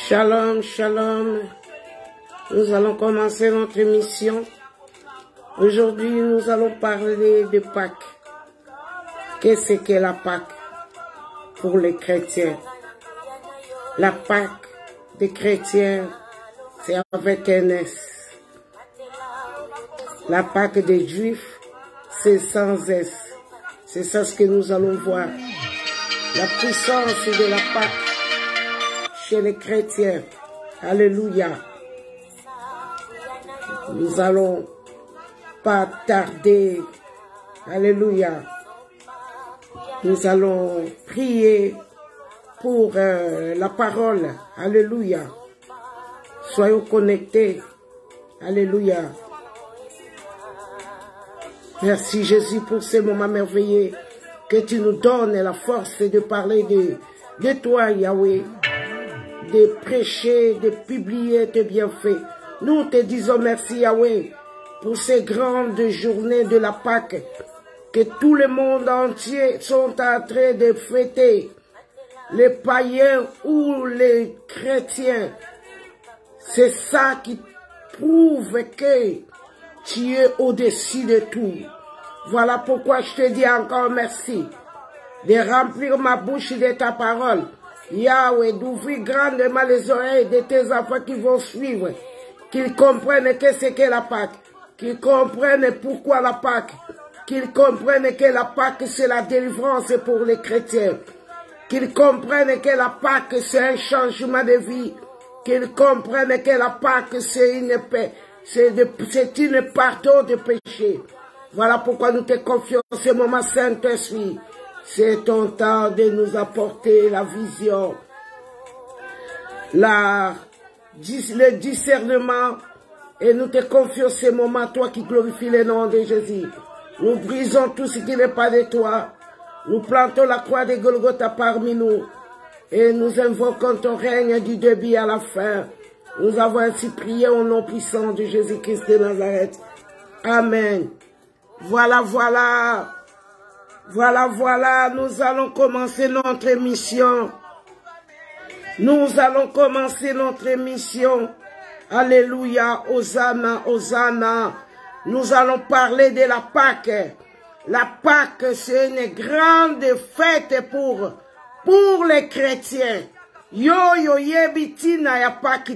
Shalom, shalom. Nous allons commencer notre émission. Aujourd'hui, nous allons parler de Pâques. Qu'est-ce qu'est la Pâques pour les chrétiens? La Pâques des chrétiens, c'est avec un S. La Pâques des Juifs, c'est sans S. C'est ça ce que nous allons voir. La puissance de la Pâques chez les chrétiens. Alléluia. Nous allons pas tarder. Alléluia. Nous allons prier pour la parole. Alléluia. Soyons connectés. Alléluia. Merci Jésus pour ce moment merveilleux que tu nous donnes la force de parler de toi, Yahweh, de prêcher, de publier tes bienfaits. Nous te disons merci, Yahweh, pour ces grandes journées de la Pâque que tout le monde entier sont en train de fêter. Les païens ou les chrétiens, c'est ça qui prouve que tu es au-dessus de tout. Voilà pourquoi je te dis encore merci de remplir ma bouche de ta parole. Yahweh, d'ouvrir grandement les oreilles de tes enfants qui vont suivre, qu'ils comprennent qu'est-ce qu'est la Pâque, qu'ils comprennent pourquoi la Pâque, qu'ils comprennent que la Pâque c'est la délivrance pour les chrétiens, qu'ils comprennent que la Pâque c'est un changement de vie, qu'ils comprennent que la Pâque c'est une paix, c'est une pardon de péché. Voilà pourquoi nous te confions ce moment, Saint-Esprit. C'est ton temps de nous apporter la vision, le discernement, et nous te confions ce moment, toi qui glorifies le nom de Jésus. Nous brisons tout ce qui n'est pas de toi. Nous plantons la croix de Golgotha parmi nous, et nous invoquons ton règne du début à la fin. Nous avons ainsi prié au nom puissant de Jésus-Christ de Nazareth. Amen. Voilà, voilà. Voilà, voilà, nous allons commencer notre émission. Nous allons commencer notre émission. Alléluia, Hosanna, Hosanna. Nous allons parler de la Pâque. La Pâque, c'est une grande fête pour les chrétiens. Yo, yo, yebitina ya Pâque.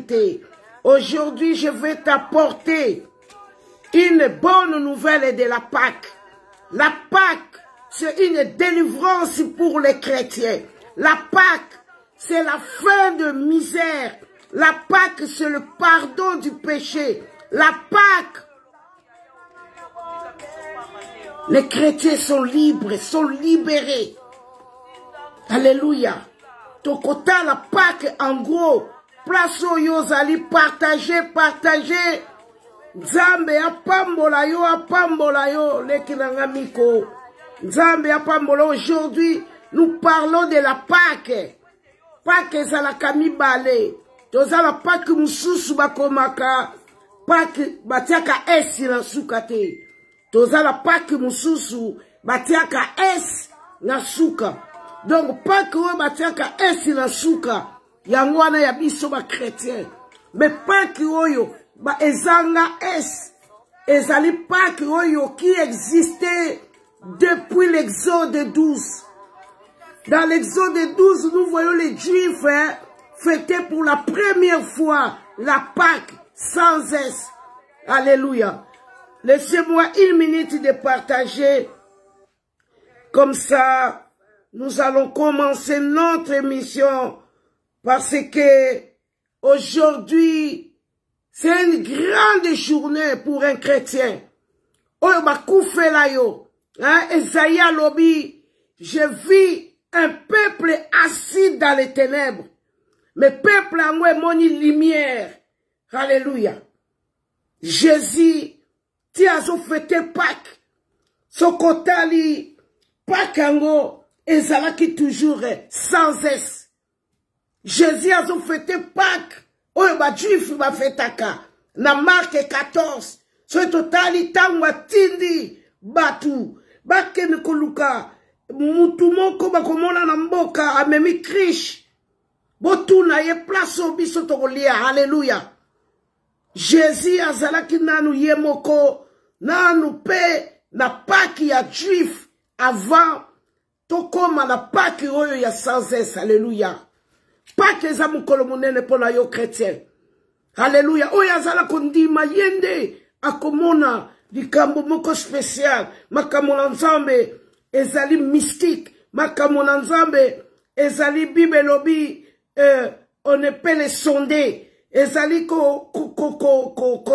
Aujourd'hui, je vais t'apporter une bonne nouvelle de la Pâque. La Pâque, c'est une délivrance pour les chrétiens. La Pâque, c'est la fin de misère. La Pâque, c'est le pardon du péché. La Pâque, les chrétiens sont libres, sont libérés. Alléluia. Tokota la Pâque, en gros, place au yozali, partager. Nzambe apambola yo, lekinangamiko. Nzambe apambola. Aujourd'hui, nous parlons de la Pâque. Pâque ezalaka mibale. Tozala Pâque mususu bakomaka. Pâque batiaka esi na suka te. Tozala Pâque mususu batiaka esi na suka. Donc Pâque oyo batiaka esi na suka. Yango wana ya biso ba chrétien. Mais Pâque oyo ba ezanga es ezali Pâque oyo qui existait depuis l'Exode 12. Dans l'Exode 12, nous voyons les Juifs fêter pour la première fois la Pâque sans S. Alléluia. Laissez-moi une minute de partager. Comme ça, nous allons commencer notre émission parce que aujourd'hui, c'est une grande journée pour un chrétien. Oyo bakufe la yo. Esaïe lobi, je vis un peuple assis dans les ténèbres. Mais peuple en moi moni lumière. Alléluia. Jésus, tu as fêté Pâques. Sokotali, Pâques ango, ezalaki toujours sans S. Jésus a fêté Pâques. Oyo ba juif ba fêtaka. Na Marc 14. So totali tangwa tindi batu. Bake mikoluka. Mutu moko bakomona na mboka amemi krish. Botuna na ye place au biso tokolia. Alléluia. Jésus azalaki nanu ye moko nanu pe na paki ya juif avant tokoma na paki oyo ya sans cesse. Alléluia. Paki eza mokolo monene pona yo chrétien. Alléluia. Oyo azala kondima yende akomona likambo moko spécial. Makambo na Nzambe ezali mystique. Makambo na Nzambe ezali Bible lobi on ne peut les sonder. Ezali ko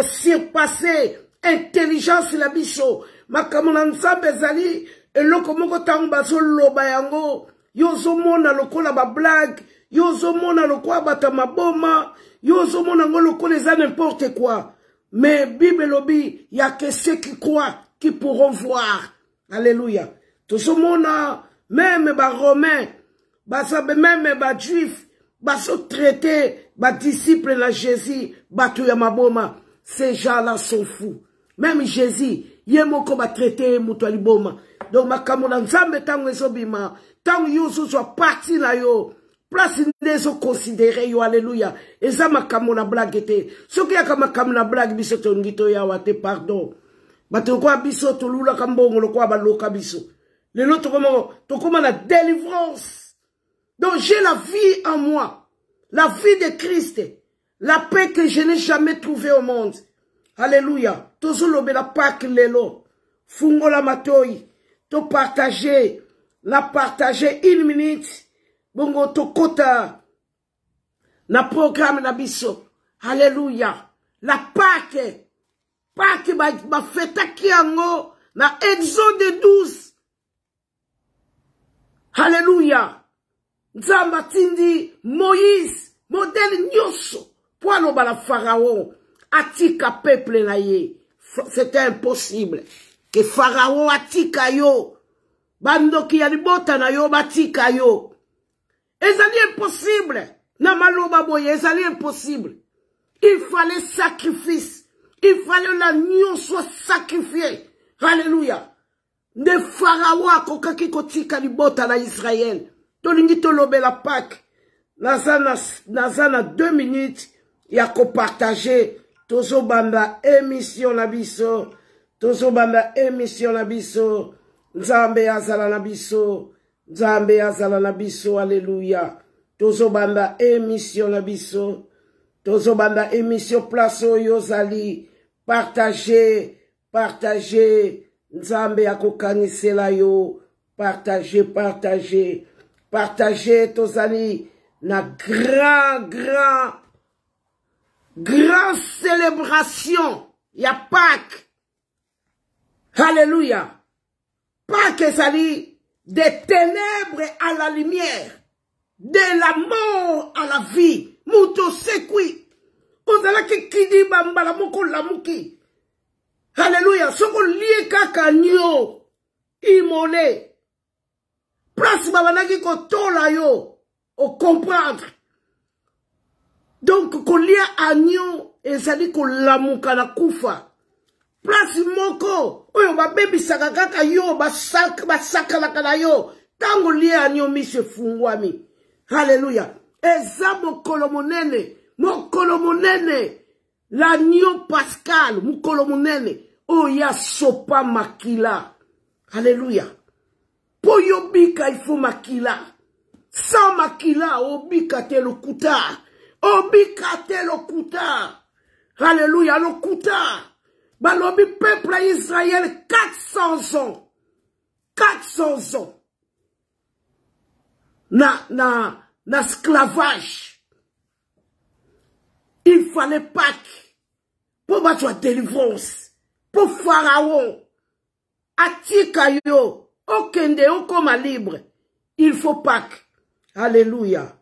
surpasser intelligence la biso. Makambo na Nzambe ezali eloko moko tango bazo loba yango. Yozo mona lokola ba blague. Yozo mona lokola bata maboma. Yozo mona ngo lokola eza n'importe quoi. Mais Bible lobi, il y a que ceux qui croient qui pourront voir. Alléluia. Tout ce monde, même les Romains, même les Juifs, sont traités, les disciples de Jésus, ces gens-là sont fous. Même Jésus, il y a beaucoup de traités, donc, ma camouflage, Nzambe tango esobima, tango yoso soit parti là yo. Place nezo considéré yo, alléluia. Et ça ma kamona blague te. Ce qui a comme kamona blague biso tongito ya wate pardon. Bato kwa biso to lula kambongo lo kwa baloka biso. Le lot to comme la délivrance. Donc j'ai la vie en moi. La vie de Christ. La paix que je n'ai jamais trouvée au monde. Alléluia. Tozo lobe la Pâque lelo. Fungo la matoi. To partager. La partager une minute. Bongo tokota na programme na biso. Alléluia. La Pâque. Pâque ba feta kiango na Exode 12. Alléluia. Nzamba tindi Moïse modèle nyoso pour aloba la Pharaon atika peuple na ye. C'était impossible que Pharaon atika yo. Bando ki ya libota na yo batika yo. Ezali impossible. Na maloba boye, ezali impossible. Il fallait sacrifice. Il fallait l'agneau soit sacrifié. Alléluia. De Pharaon akokaki kotika libota na Israël. Tolingi tolobe la Pâque. Nazana 2 minutes. Yako partager. Tozo banda émission na biso. Tozo banda émission na biso. Nzambe azala na biso. Nzambe azala na biso, alléluia. Tozo banda émission na biso. Tozo banda émission place oyo zali. Partagez, partagez. Nzambe akokanisela yo. Partagez, partagez. Partagez tozali na grand célébration. Ya Pâques. Alléluia. Pâques zali. Des ténèbres à la lumière, de la mort à la vie. Muto sekwi. Ozala ki kidi bambala moko lamuki. Alléluia. Soko liye kaka nyo. Imole. Place babanaki kotola yo. Au comprendre. Donc, ko liye agneau. Ezali ko lamuka na kufa. Place moko, oyo ba baby sakakaka yo, ba sakala kana yo, tango liye anyo mi se fungwami. Alléluia. Eza mokolo monene, l'agneau pascal, mokolo monene, oya sopa makila. Alléluia. Po yo bika il faut makila. Sans makila, obika te lo kuta. Obika te lo kuta. Alléluia, lo kuta. Balobi peuple Israël 400 ans. 400 ans. Na esclavage. Il fallait Pâques. Pour battre délivrance. Pour Pharaon. Atika yo. Okende okoma libre. Il faut Pâques. Alléluia.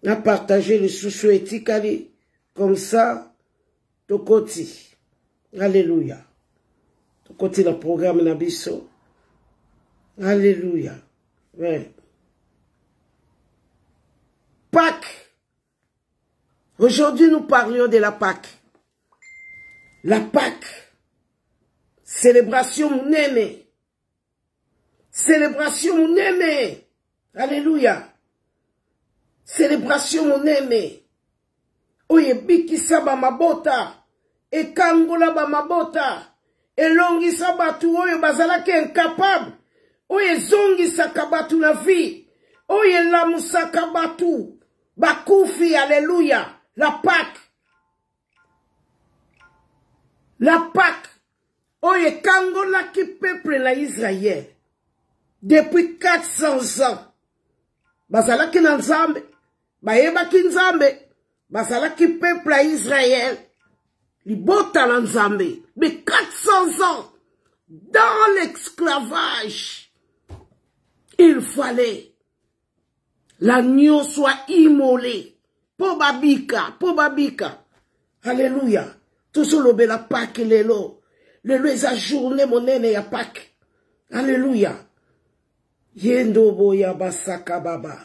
On a partagé les sous étikali. Comme ça. Tokoti. Alléluia. Côté le programme Nabiso. Alléluia. Ouais. Pâques. Aujourd'hui, nous parlions de la Pâques. La Pâques. Célébration monene. Célébration monene. Alléluia. Célébration monene. Oye bikisa ba mabota. Ekangola ba mabota. Elongisa batu oyo bazalaki incapable. Oye zongisa batu na vie. Oye lamusaka batu. Bakufi, alléluia. La Pâque. La Pâque. Oye kangola ki peuple na Israël. Depuis 400 ans. Bazalaki na Nzambe. Bayebaki Nzambe. Bazalaki peuple à Israël. Libota na Nzambe. Mais 400 ans. Dans l'esclavage. Il fallait. L'agneau soit immolé. Pobabika. Pobabika. Alléluia. Tout ce lobe la Pâque lelo. Lelo eza journée monene ya Pâque. Alléluia. Yendo boya basaka baba.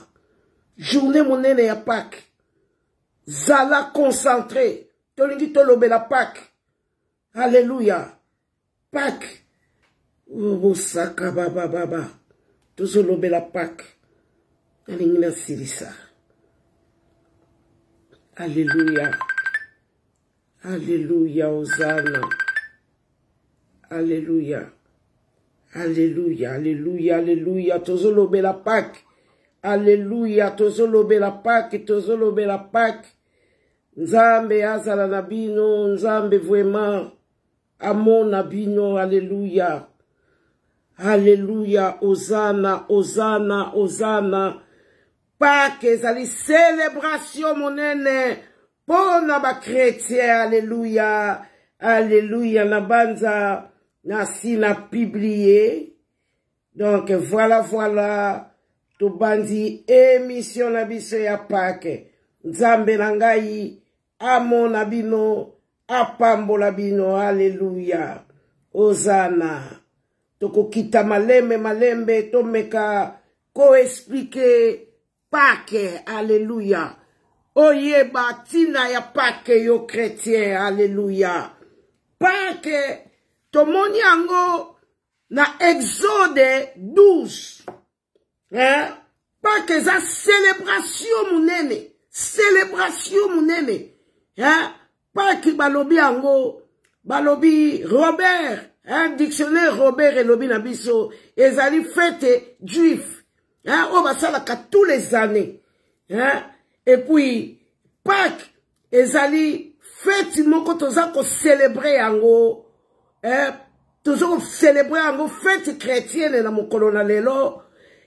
Journée monene ya Pâque. Zala concentré. Tolingi tolobe la Pâque. Alléluia. Pâque. Bosaka baba baba. Tozo lobe la Pâque. Alingina sirisa. Alléluia. Alléluia, Hosanna. Alléluia. Alléluia, alléluia, alléluia. Tozolobe la Pâque. Alléluia, tozolobe la Pâque, tozolobe la Pâque. Nzambe azala nabino, Nzambe vraiment. Amon nabino, alléluia. Alléluia, Hosanna, Hosanna, Hosanna. Pâque, ezali célébration monene. Pona ba chrétien, alléluia. Alléluia, nabanza. Nasi na publié. Donc voilà, voilà. To bandi émission na biso ya Pâque. Nzambe na ngai amona bino apambola bino. Alléluia. Hosanna. Toko kita malembe malembe tomeka ko expliquer Pâque. Alléluia. Oyeba tina ya Pâque yo chrétien. Alléluia. Pâque tomoni yango na Exode 12. Hein? Pâque za célébration munene. Célébration munene. Hein? Pâque balobi yango. Balobi Robert. Hein? Dictionnaire Robert elobi na biso. Ezali fête juif. Hein? On va salaka tous les années. Hein? Et puis, Pâque ezali fête moko toza ko célébrer yango. Toujours célébrer en fête chrétienne na mokolo na lelo.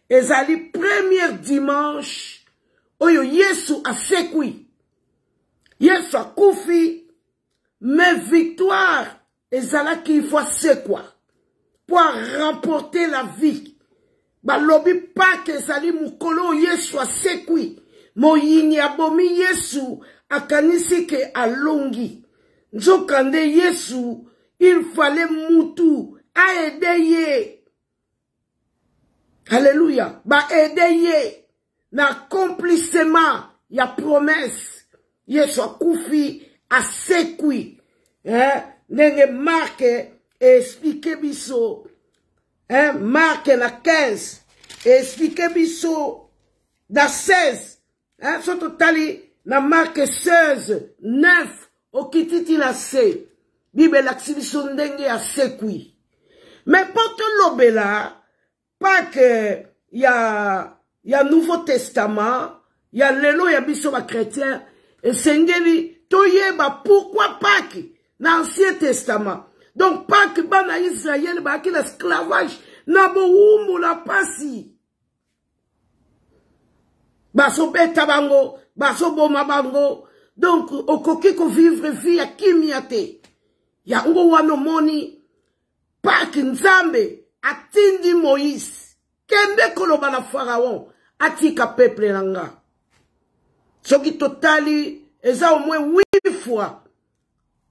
Ezali premier dimanche. Oyo Yesu asekwi. Yesu akufi. Mais victoire. Ezala qu'il faut sekwa. Pour remporter la vie. Balobi Pâque ezali mokolo Yesu asekwi. Moyini abomi Yesu akanisi ke alongi. Nzokande Yesu. Il fallait moutou à aider. Alléluia. Ba aider. N'accomplissement. Ya promesse. Yesu koufi a sekui. Nenge marque explique biso. Marque na 15. Explique biso. Da 16. Soto tali na marque 16. 9. Okititi na se. Bible l'aksibiso ndenge ya sekui. Mais porte l'obela, pas que y a Nouveau Testament, y a lelo ya biso ba chrétien, et sengeli toyeba pourquoi Pâques dans l'Ancien Testament. Donc Pâques bana Israël ba ki l'esclavage na bo umu la pasi. Baso beta bango, baso boma bango. Donc okoki ko vivre vie à kimiate. Ya ngo wano moni Pâques Nzambe atindi Moïse kende koloba na Pharaon atika peuple nanga. Soki totali eza au moins 8 fois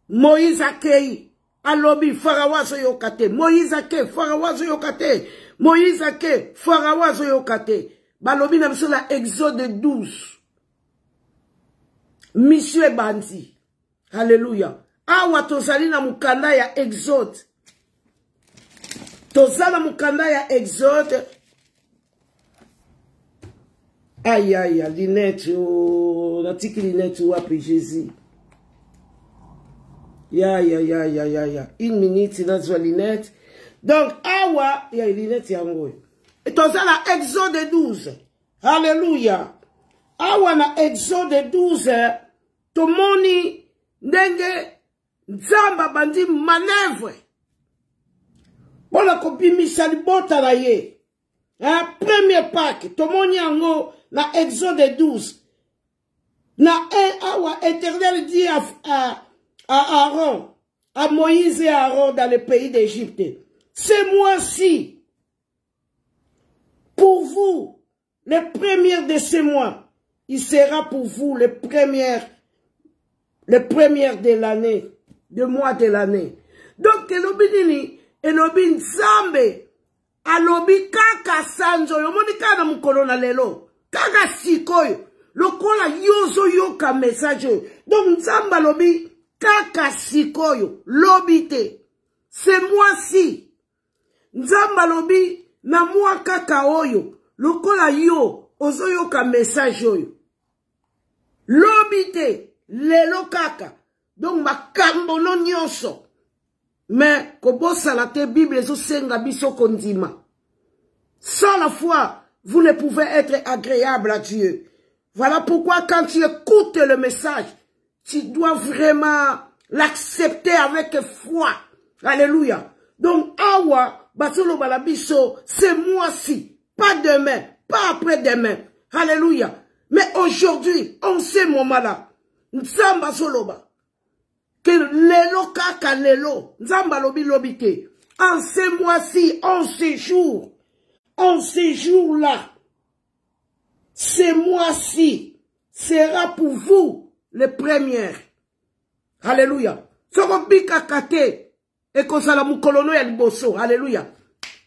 Moïse akei alobi Pharaon so yokate. Moïse ake Pharaon so yokate. Moïse ake Pharaon so yokate. Balobi na biso la Exode 12. Monsieur Bandi. Alléluia. Awa tozali na mukanda ya Exode. Tozala mukanda ya Exode. Aïe, aïe, Linette, oh, la petite Linette, ou après Jésus. Ya, une minute, il a besoin Linette. Donc, awa, il y a Linette, il y a un et tout ça, la Exode 12. Alléluia. Awa, na Exode 12, tomoni, ndenge, nzamba bandi manœuvre. Bona kopimisa libota na ye. Premier Pâques, tomoni yango, na Exode 12. Na awa, Éternel dit à Aaron, à Moïse et à Aaron dans le pays d'Égypte, ce mois-ci, pour vous, les premières de ce mois, il sera pour vous les premières de l'année, de mois de l'année. Donc, elobini, elobi nzambe, alobi kaka sanzo, yomoni kana mukolo na lelo, kaka sikoyo, lokola yozo yoka message. Donc, nzambe alobi, kaka sikoyo, lobite, ce mois-ci, nzamba lobi, na mwa kaka oyo, lokola yo, ozoyo ka message oyo. Lobite, lelo kaka, donc makambo no nyonso. Mais, kobosa la te Bible, zo senga biso kondima. Sans la foi, vous ne pouvez être agréable à Dieu. Voilà pourquoi quand tu écoutes le message, tu dois vraiment l'accepter avec foi. Alléluia. Donc, awa, basolo balabiso, ce mois-ci, pas demain, pas après-demain. Alléluia. Mais aujourd'hui, en ce moment-là, nzamba soloba, que lelo kaka lelo, nzamba lobi lobite, en ce mois-ci, en ce jour-là, ce mois-ci sera pour vous les premières. Alléluia. Soko bika kate, et kosala mukolono ya liboso. Alléluia.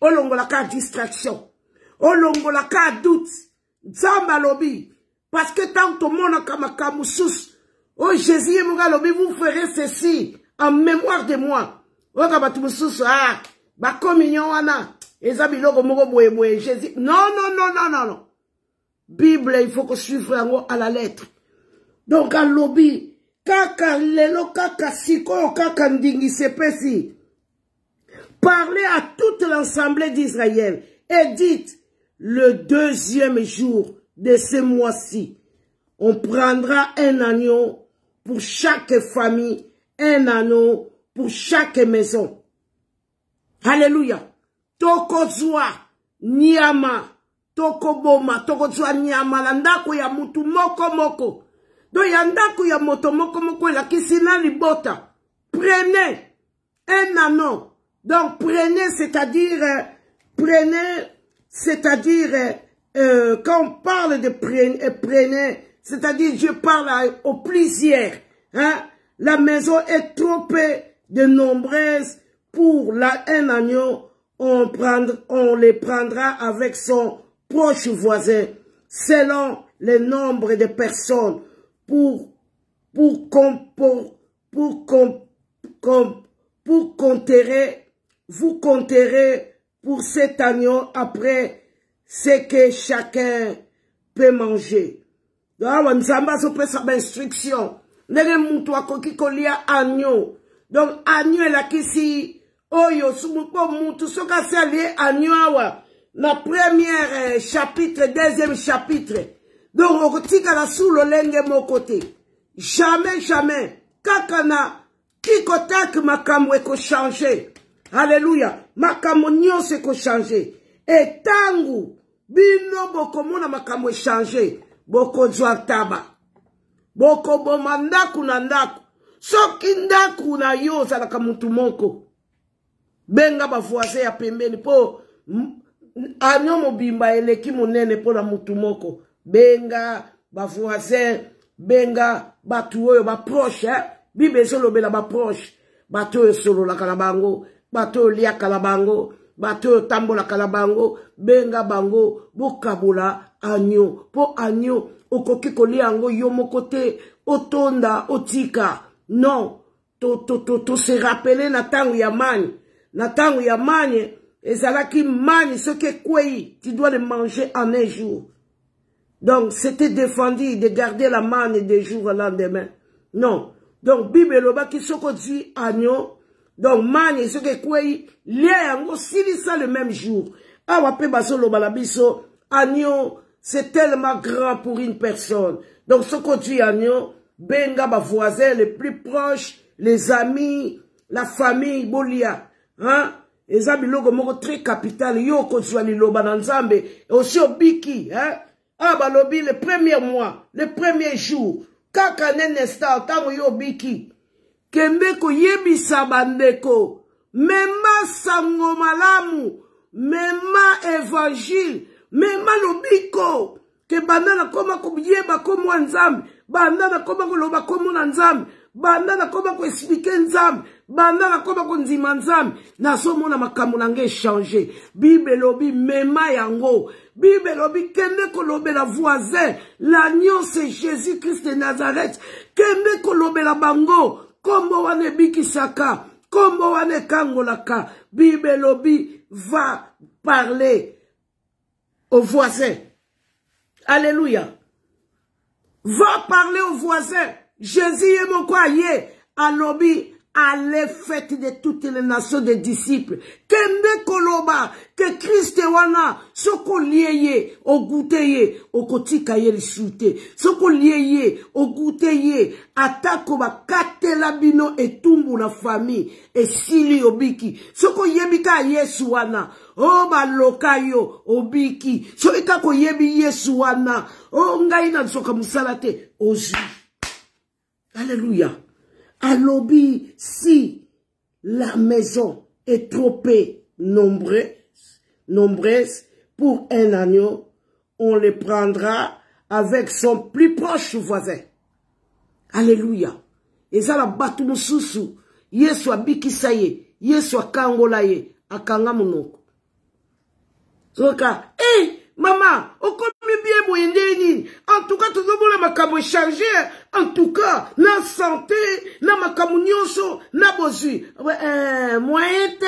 Olongola ka distraction. Olongola ka doute. Nzamba lobi. Parce que tant que mon akamaka moussous, oh Jésus et mon lobi, vous ferez ceci en mémoire de moi. Oh kabatu moussous, ah, ba communion wana. Ezabi logo moko boye Jésus. Non. Bible, il faut que je suive à la lettre. Donc, à lobby, kaka lelo, kaka siko, kaka ndingi sepesi. Parlez à toute l'assemblée d'Israël et dites, le 2e jour de ce mois-ci, on prendra un agneau pour chaque famille, un agneau pour chaque maison. Alléluia. Tokozwa, nyama, tokoboma, tokozwa nyama, landako ya mutu moko. Do yandaku ya moto moko la kisina libota. Prenez un anneau. Donc prenez, c'est-à-dire, quand on parle de prenez, c'est-à-dire je parle au plusieurs. Hein? La maison est trop de nombreuse pour un agneau. On les prendra avec son proche voisin, selon le nombre de personnes. Vous compterez pour cet agneau après ce que chacun peut manger. Donc, nzamba so pesa ba instruction. Nere mutu akoki kolia agneau. Donc, agneau la kisi oyo sumuko mutu soka sali agneau awa. Na première chapitre, deuxième chapitre. Donc, on tika la sous le lenge mon côté. Jamais. Kakana, kikotak makamwe ko changer. Alléluia. Makamwe nyonse ko changer. Et tangu, bino boko mona makamwe changer. Boko zwa taba. Boko boma ndaku na ndaku. Soki ndaku na yo zalaka mutu moko. Benga bafuase ya pembeni po anyo mobimba eleki monene po na mutu moko. Benga bafuase, benga batu oyo ba proche, Bible solo bela ba proche. Batu oyo solo la kalabango, batu oyo lia kalabango, batu oyo tambola kalabango, benga bango bokabula anyo. Po anyo okoki kolia ango yo mokote otonda otika. Non, to se rappeler na tangu ya mani. Na tangu ya mani, ezalaki mani ce que kwei, tu dois le manger en un jour. Donc, c'était défendu de garder la manne des jours au lendemain. Non. Donc, Bible loba qui se dit agneau. Donc, manne, ce que quoi, lié aussi ça le même jour. Ah, wapé baso loba la biso, agneau, c'est tellement grand pour une personne. Donc, ce que dit agneau, benga ba voisin les plus proches, les amis, la famille, bolia. Hein? Les amis logo moko très capital, yo ko zwali loba na nzambe, aussi obiki, hein? Ah, bah, lobby, le premier mois, le premier jour, kaka nenesta, tango yo biki, kembeko yebisa bandeko, mema sango malamu, mema évangile, mema lobiko, ke bandana koma kubiyeba komo nzambe, bandana koma koloba komo nzambe, bandana koma ko expliquer nzambe, bandana koma ko nzima nzambe, na somo na makambo nange changer. Bible lobi mema yango. Bible lobi kende kolobe la voisin, l'agneau c'est Jésus-Christ de Nazareth. Kende kolobe la bango, kombo wane bikisaka, kombo wane kangolaka. Bible lobi va parler aux voisins. Alléluia. Va parler aux voisins. Jésus est mon croyé. Alobi, allez faites de toutes les nations des disciples. Kende koloba, que Christ wana, soko lieye, o gouteye, o kotika ye lisute. Soko lieye, o gouteye, atako ba kate labino et tumbu la famille, et sili obiki. Soko yebika Yesu wana, o ba lokayo, obiki. Soko ko yebi Yesu wana, o ngaina soka musalate, ozu. Alléluia. Alobi, si la maison est trop nombreuse pour un agneau, on le prendra avec son plus proche voisin. Alléluia. Et ça la batu mususu, Yesu abikisaye, Yesu akangolaye, akanga monoko. Soka, maman, okomi bien moyendeni. En tout cas, tout le monde a makambo changé. En tout cas, na santé, na makambo nyonso, na bozu. Moyen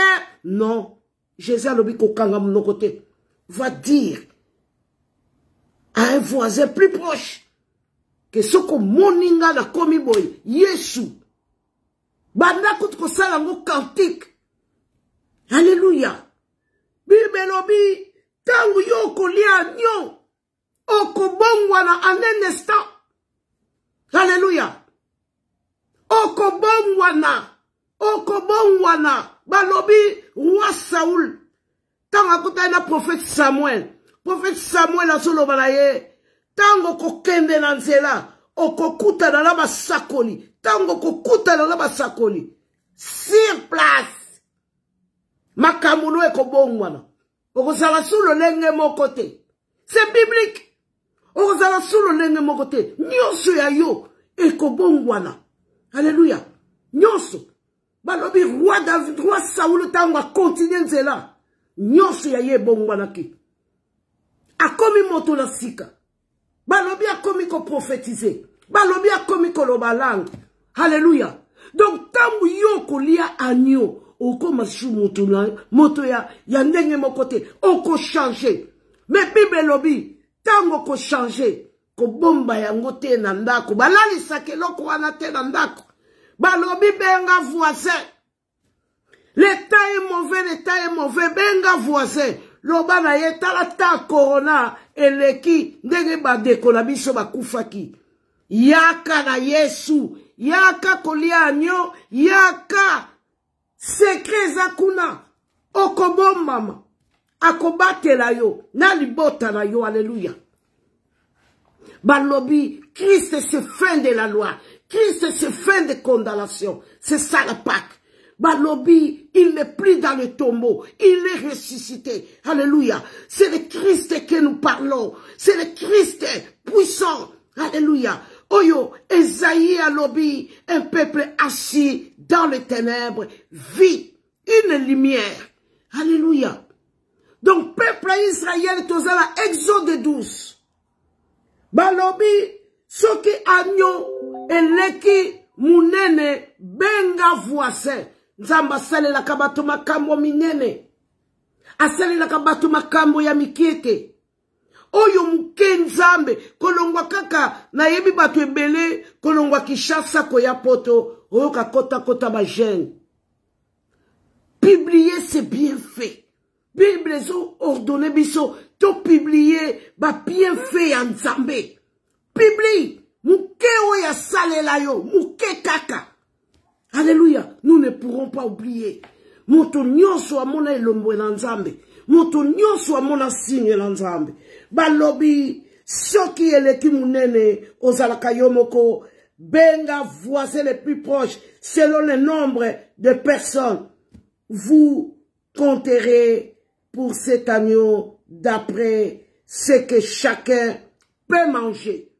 non. Jésus a l'obi kokanga mon côté. Va dire à un voisin plus proche que ce que moninga na komi boy, Yesu. Banda kout ko salango cantique. Alléluia. Bible lobi. Tangu yoko lia nyo, okobongwana en un instant. Alléluia. Okobongwana, balobi, roi Saoul. Tangu kuta na prophète Samuel a solo balaye. Tangu kokende na nzela, okokuta na la basakoli. Tangu kokuta na la basakoli. Sur place. Makamuno ekobongwana. Okosala sous le lenge mon côté. C'est biblique. Okosala sous le lenge mon côté. Nyonso ya yo. Ekobongwana. Alléluia. Nyonso. Balobi roi David, roi Saoul tango a continué nzela. Nyonso ya ye bongwana ki. Akomi moto la sika. Balobi akomi ko prophétiser. Balobi akomi ko loba langue. Alléluia. Donc tango yo ko lia agneau. Oko masu moto ya ndenge mo côté oko changer mais Bible lobi tango ko changer ko bomba yango te na ndako balali sakeloko wana te na ndako balobi benga voisin l'état est mauvais benga voisin loba na yeta ta corona eleki ndenge ba dekola biso bakufaki yaka na Yesu yaka kolia anyo yaka secret zakuna okobombama akobatela yo na libota na yo. Alléluia. Balobi Christ c'est fin de la loi, Christ c'est fin de condamnation. C'est ça la Pâque. Balobi il n'est plus dans le tombeau, il est ressuscité. Alléluia. C'est le Christ que nous parlons, c'est le Christ puissant. Alléluia. Oyo, Esaïe alobi, un peuple assis dans les ténèbres, vit une lumière. Alléluia. Donc, peuple Israël, tozala Exode 12. Balobi, soki agneau, eleki, munene, benga voisin. Nzamba sale la kabato makambo minene. Asale la kabato makambo ya mikiete. oyo muke nzambe kolongwa kaka na yebi bato ebele kolongwa Kinshasa koya poto oyo kota ba jeune. Publier c'est bien fait. Bible zo ordonné biso to publier ba bien fait ya nzambe. Publie muke oya salela yo muke kaka. Alléluia. Nous ne pourrons pas oublier. Moto nyonso amona elombo na nzambe. Moto nyonso amona signe na nzambe. Balobi soki eleki munene ozalaka yomoko benga voisins les plus proches selon le nombre de personnes. Vous compterez pour cet agneau d'après ce que chacun peut manger.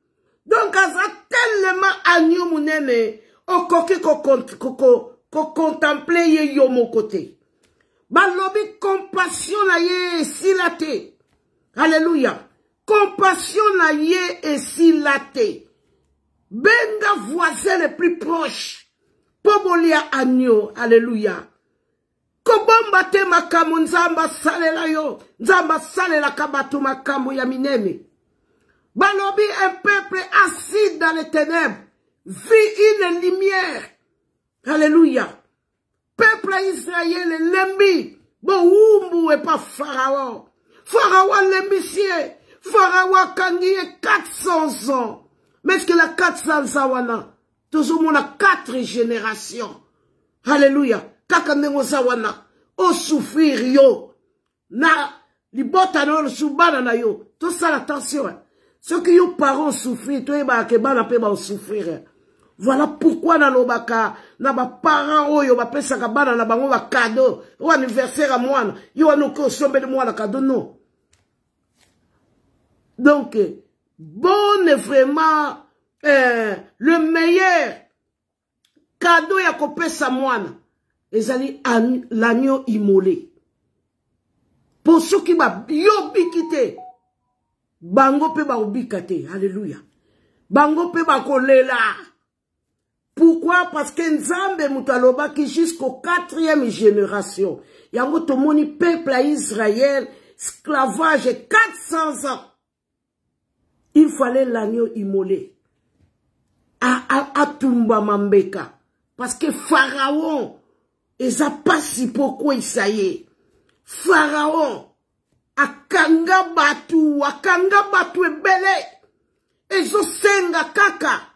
Donc, à tellement agneau munene, au koki ko contempler ye yo mon côté. Balobi compassion na ye silate. Alléluia. Compassion na ye et silate. Benga voisin les plus proches. Pobolia agneau. Alléluia. Kobomba te makamu nzamba salela yo. Nzamba salela kabatu makamu ya minene. Balobi un peuple assis dans les ténèbres. Vit une lumière. Alléluia. Peuple Israël lembi. Bon umbu et pas Pharaon. Pharaon lembisier. Pharaon kangi 400 ans. Mais est-ce que la 400 ans wana? Toujours mon a 4 générations. Alléluia. Kakandengo sawana. O souffrir yo. Na libota no subana na yo. Tout ça l'attention. Ceux qui ont parents souffrir, toi eba kebana pe ba souffrir. Voilà pourquoi na lobaka na ba parents oyo ba pesa ka bana na bango ba cadeau, o anniversaire à moi, yo anoko sombe de moi la cadeau non. Donc bon est vraiment le meilleur cadeau ya ko pesa mwana ezali l'agneau immolé. Pour ceux qui ba yo bikité bango pe ba ubikate. Alléluia. Bango pe ba kolela. Pourquoi? Parce que Nzambe mutaloba qui jusqu'au 4e génération. Yango tomoni peuple à Israël, esclavage 400 ans. Il fallait l'agneau immolé. À Tumba Mambeka. Parce que Pharaon, ils a pas si pourquoi il s'aille. Pharaon, akanga batu ebele. Ezo senga kaka.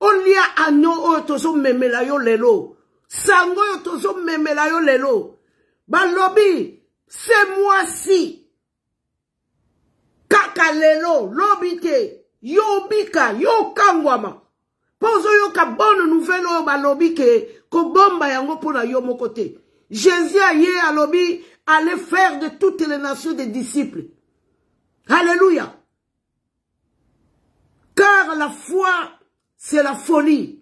Olia agno oyo tozo memela yo lelo. Sango yo tozo memela yo lelo. Balobi, c'est moi-ci. Kaka lelo, lobite, yo bika, yo kangwama. Pozo yo ka bonne nouvelle o balobi ke ko bomba yango pona yo mon côté. Jésus a yé alobi allait faire de toutes les nations des disciples. Alléluia. Car la foi c'est la folie.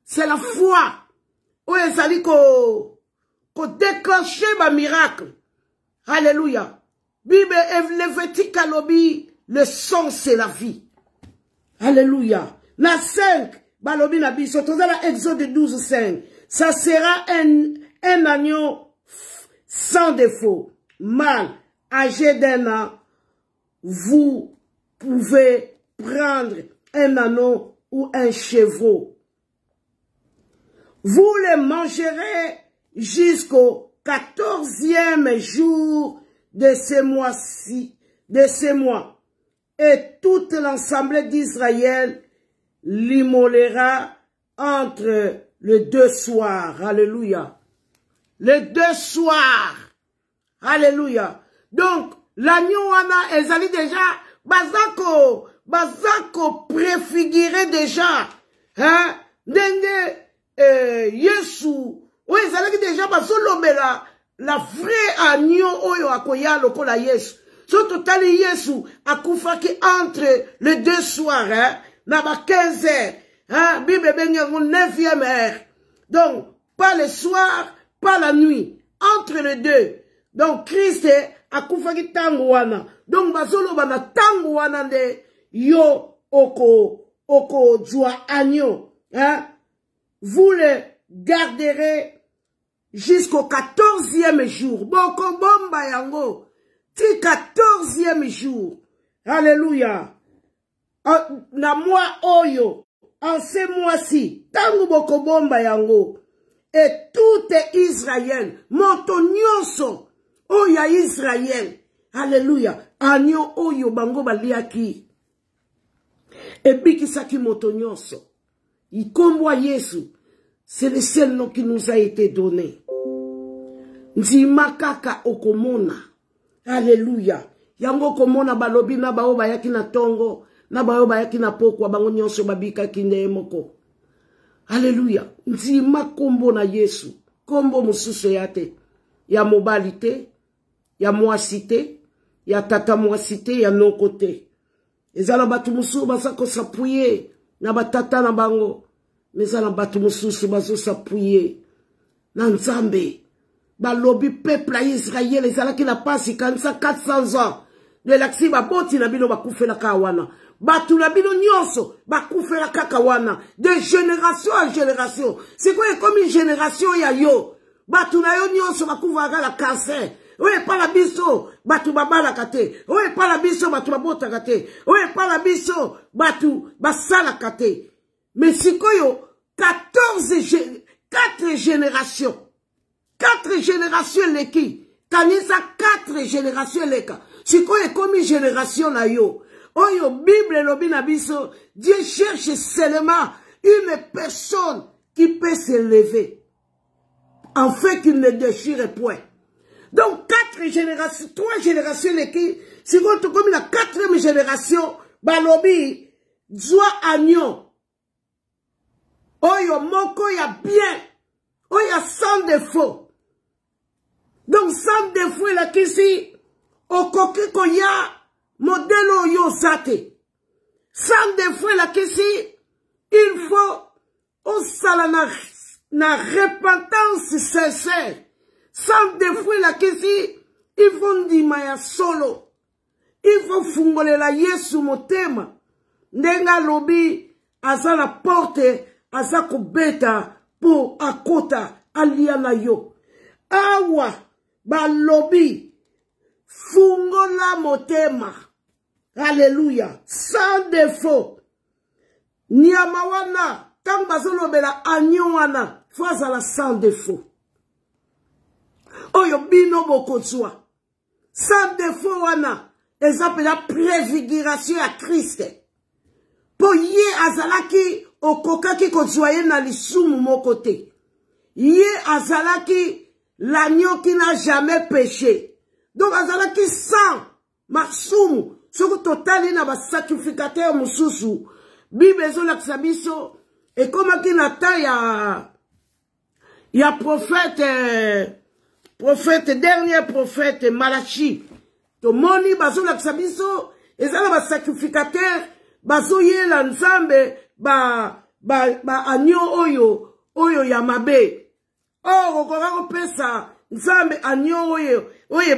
C'est la foi. Où est-ce qu'on déclenche ma miracle. Alléluia. Bible Lévitique à l'obi, le sang c'est la vie. Alléluia. Na 5, balobi na biso, dans la Exode 12, 5. Ça sera un agneau sans défaut, mâle, âgé d'1 an. Vous pouvez prendre un agneau ou un chevreau. Vous les mangerez jusqu'au 14e jour de ce mois-ci, de ce mois. Et toute l'assemblée d'Israël l'immolera entre les 2 soirs. Alléluia. Les 2 soirs. Alléluia. Donc, l'agneau wana ezali déjà Bazako préfigurait déjà, hein, Denge, Yesu, oui, ça veut dire déjà, la vraie agneau, oyo akoya lokola Yesu. So totali Yesu, akufa ki entre les 2 soirs, hein, naba 15 heures, hein, Bible benye 9e heure. Donc, pas le soir, pas la nuit, entre les 2. Donc, Christ akufa ki tango wana. Donc, bazolo bana tango wana de, yo oko joa agneau, hein? Vous le garderez jusqu'au 14e jour. Boko bomba yango. Ti 14e jour. Alléluia. Na moi oyo, en ce mois-ci, tangu bokobomba yango, et tout est Israël, moto nyonso, oya Israël. Alléluia. Agneau oyo bango baliaki. Et bikisaki moto nyonso. Ikomwa Yesu. C'est le seul nom qui nous a été donné. Nzima kaka okomona. Alléluia. Yango komona balobi na bao bayaki na tongo. Na bao bayaki na pokwa bango nyonso babika kinde moko. Alléluia. Nzima kombo na Yesu. Kombo mususu yate. Ya mobilité. Ya moisité. Ya tata moisité. Ya non côté. Ezala batu musu basako s'appuyer. Na batata na bango. Mais ça n'a pas tout mususu bazo s'appuyer. Na nzambe. Balobi peuple Israël. Les ala qui n'a pas si 400 ans. De l'axi baboti na bino bakufe la kawana. Batu na bino nyonso bakufe la kakawana. De génération en génération. C'est quoi comme une génération ya yo. Batu na yo nyonso bakufa la cancer. Oye pas la biso batu babala kate. Oye pas la biso batu babota kate. Oye pas la biso batu basala kate. Mais si koyo 4 générations. 4 générations leki. Kanisa 4 générations leka. Si koyo comme une génération na yo. Oyo Bible lobi na biso. Dieu cherche seulement une personne qui peut se lever. En fait qu'il ne déchire point. Donc 4 générations, 3 générations leki. Si koyo comme la 4e génération. Balobi. Zwa agnon. Oyo moko ya bien. Oyo sans défaut. Donc sans défaut la kisi. Okoki koya. Modèle oyo zate. Sans défaut la kisi. Il faut. Au salana. Na repentance sincère. Sans défaut la kisi. Il faut ndimaya solo. Il faut fungole la yesu motema. Ndenga lobi. Aza la porte. Azako beta pour akota aliana yo. Awa balobi fungola motema. Alléluia. Sans défaut. Niamawana tant bazolo bela anyowana faza la sans défaut. Oyo bino bokozwa. Sans défaut wana ezapela la préfiguration à Christ. Po ye azalaki okokaki kozwaye na lisumu mokote. Ye azalaki l'agneau qui n'a jamais péché. Donc azalaki sans masumu. Soko totali na ba sacrificateur mususu. Bibezo la kisabiso. Et comme qui nata ya prophète, dernier prophète Malachi. To moni bazo la kisabiso. Ezala ba sacrificateur. Bazo ye la nzambe. Agneau oyo ya mabe. Okokako pesa nzambe agneau oyo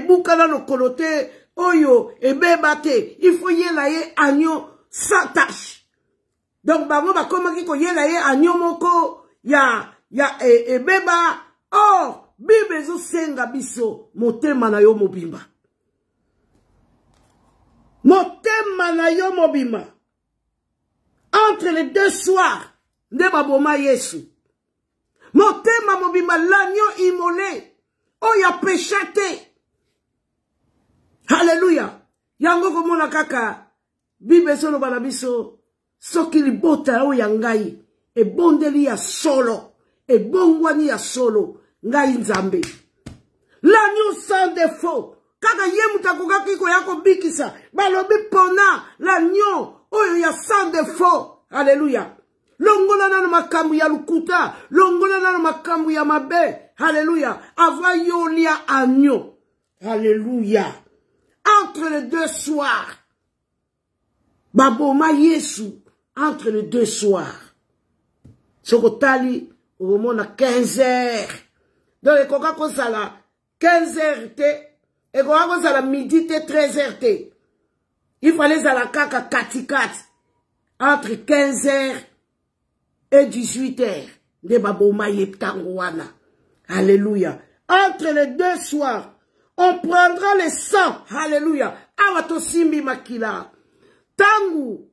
bukana no kolote oyo ebeba te. Il faut yela ye agneau sans tache. Donc bango bakomaki ko yela ye agneau moko ya ebeba. Bible zo senga biso motema na yo mobimba. Motema na yo mobimba. Entre les deux soirs, ne baboma Yesu. Motema mobimba l'agneau immolé. Oya péchaté. Alléluia. Yango komona kaka. Bible solo balabiso. Soki libota oya ngai. E bondeli ya solo. E bongwani ya solo. Ngai nzambe. L'agneau sans défaut. Kaka yemuta kukaki yako bikisa. Balobi pona. L'agneau. Oyo ya sans défaut. Alléluia. Longola na makambu ya lukuta. Longola na makambu ya mabe. Alléluia. Ava yolia agneau. Alléluia. Entre les deux soirs. Baboma Yesu. Entre les deux soirs. Sokotali. Au moment à 15 heures. Donc, il y a 15 heures. Et il y a midi 13 heures. Il fallait à la kaka katikati. Entre 15 heures et 18 heures. De baboma yeptangwana. Alléluia. Entre les deux soirs, on prendra le sang. Alléluia. Awato simbi makila. tangu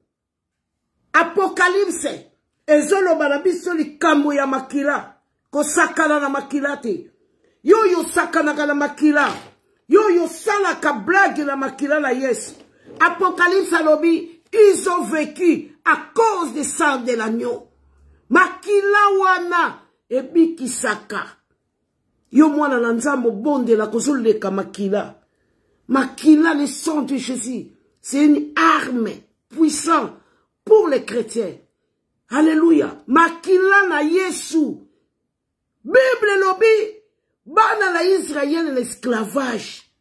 apocalypse ezoloba na biso likambo ya makila kosakana na makila te yo sakanaka na makila yo salaka blague na makila na Yesu. Apocalypse alobi ils ont vécu à cause du sang de l'agneau. Makila wana ebikisaka yo mwana na nzambo bondela kozoleka makila. Makila, le sang de Jésus, c'est une arme puissante pour les chrétiens. Alléluia. Makila na Yesu. Bible lobi bana la Israël l'esclavage.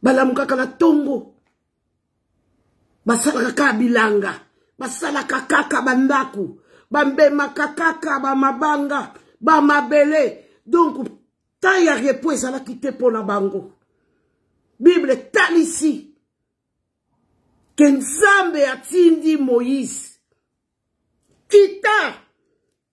Balamukaka na tongo. Basalaka ka bilanga. Basalaka kaka bandaku. Bambema kakaka bamabanga. Bamabele. Donc, tant y a repos, ça l'a quitté pour la bango. Bible tal ici. Kenzambe atindi Moïse. Kita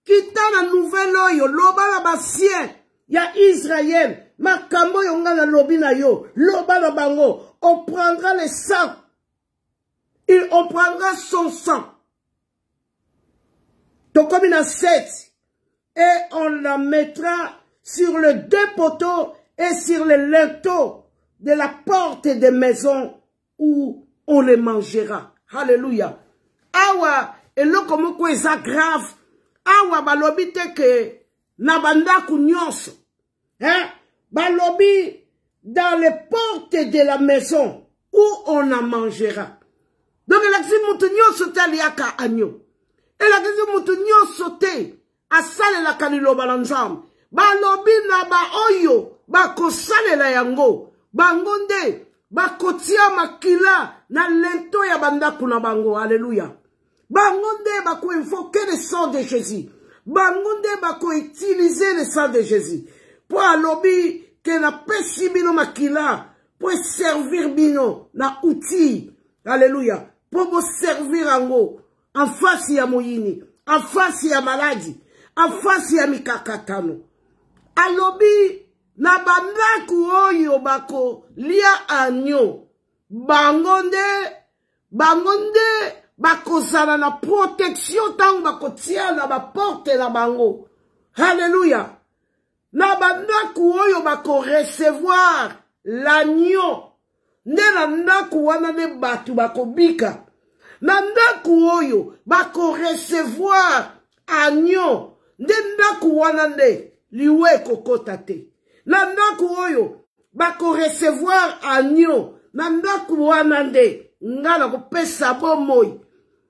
la nouvelle oyo. Loba la basien. Ya Israël. Makambo yonga na lobi na yo. Loba la bango. On prendra le sang. On prendra son sang. Donc comme il a 7. Et on la mettra sur le deux poteaux et sur les linteaux de la porte des maisons où on les mangera. Alléluia. Awa, et là comme quoi ça grave. Awa balobi te que nabanda kunyonso. Hein? Balobi dans les portes de la maison où on en mangera. Donc la kisi mutu nyonso te liaka agneau. Et la kisi mutu nyonso te asale la kanilo balanzam. Balobi na ba oyo bako sale la yango. Bangonde bakotia makila na lento ya bandaku na bango. Alléluia. Bangonde bako invoquer le sang de Jésus. Bangonde bako utiliser le sang de Jésus. Pour alobi que na pesi bino makila. Pour servir bino na outil. Alléluia. Pour vous servir ango. En face ya moyini. En face ya maladie. En face ya mikakatano. Alobi na bandaku oyo bako lia agneau. Bangonde bako zala na protection tango bako tia na ba porte na bango. Alléluia. Na bandaku oyo bako recevoir l'agneau. Nde na ndaku wana ne batu bako bika. Na ndaku oyo bako recevoir agneau. Nde ndaku wana nde liwe kokota te. Na ndaku oyo bako recevoir agneau. Na ndaku wana nde ngala kopesa bomoi.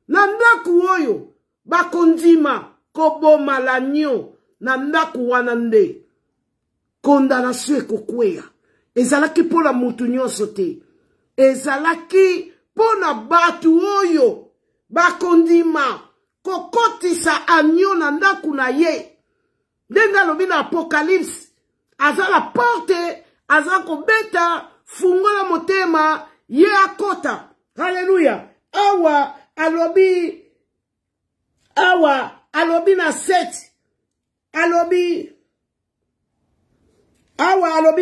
Na ndaku oyo bako ndima koboma l'agneau. Na ndaku wana nde condamnation ekokwea. Ezalaki pona mutu nyonso te. Ezalaki pona batu oyo bakondima kokotisa agneau na ndaku na ye. Ndenga lobi na Apocalypse. Aza la porte, aza kobeta fungola motema ye akota. Alléluia. Awa alobi na 7. Alobi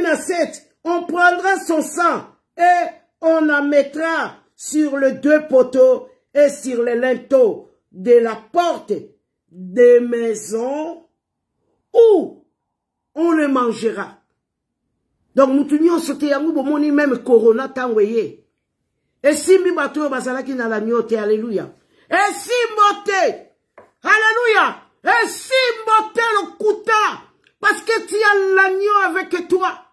na 7. On prendra son sang et on en mettra sur les deux poteaux et sur les linteaux de la porte des maisons où on les mangera. Donc, nous tenions sauté yango bomoni même corona tangoye. Et si mi bato bazalaki na l'agneau te, alléluia. Et si mbote, alléluia. Et si mbote le kuta, parce que tu as l'agneau avec toi.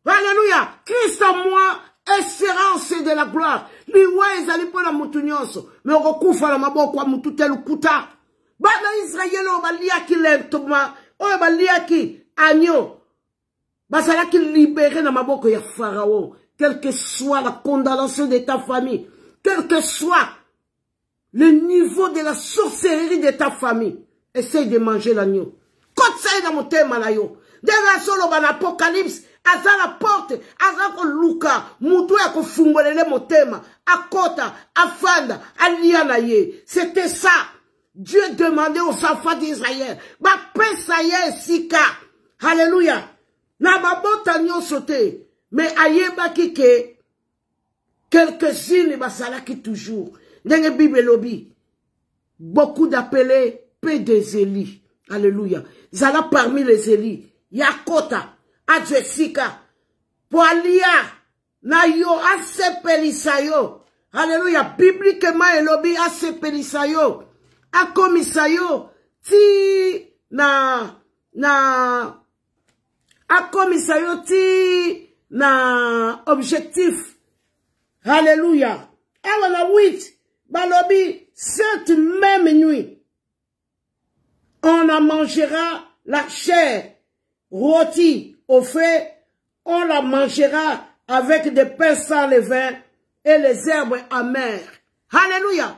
Alléluia. Christ en moi, espérance de la gloire. Liwa ezali pona mutu nyonso. Mais okufa la maboko mutu telu kuta. Bana Israël o baliaki lentoma, o baliaki agneau. Basalaki libéré na maboko ya Pharaon. Quelle que soit la condamnation de ta famille, quel que soit le niveau de la sorcellerie de ta famille, essaye de manger l'agneau. Quand ça est dans mon thème, malayo. Déjà solo ban Apocalypse, aza la porte, aza ko luka, mutu ya ko fungolele motema, akota, afanda, aliana ye. C'était ça. Dieu demandait aux enfants d'Israël, ba pesa ye sika. Alléluia. Na babota nyon sote, mais ayeba kike, quelques-unes basalaki toujours. Ndenge Bible lobby. Beaucoup d'appelés peu des Élis. Alléluia. Zala parmi les Élis. Yakota, Adjessica, Poalia, Nayo, Asepelisayo. Alléluia. Bibliquement, et lobby, Asepelisayo. Akomisayo. Ti, Akomisayo, ti, objectif. Alléluia. Et on a 8. Balobi, cette même nuit, on en mangera la chair rôtie au feu, on la mangera avec des pains sans levain et les herbes amères. Alléluia.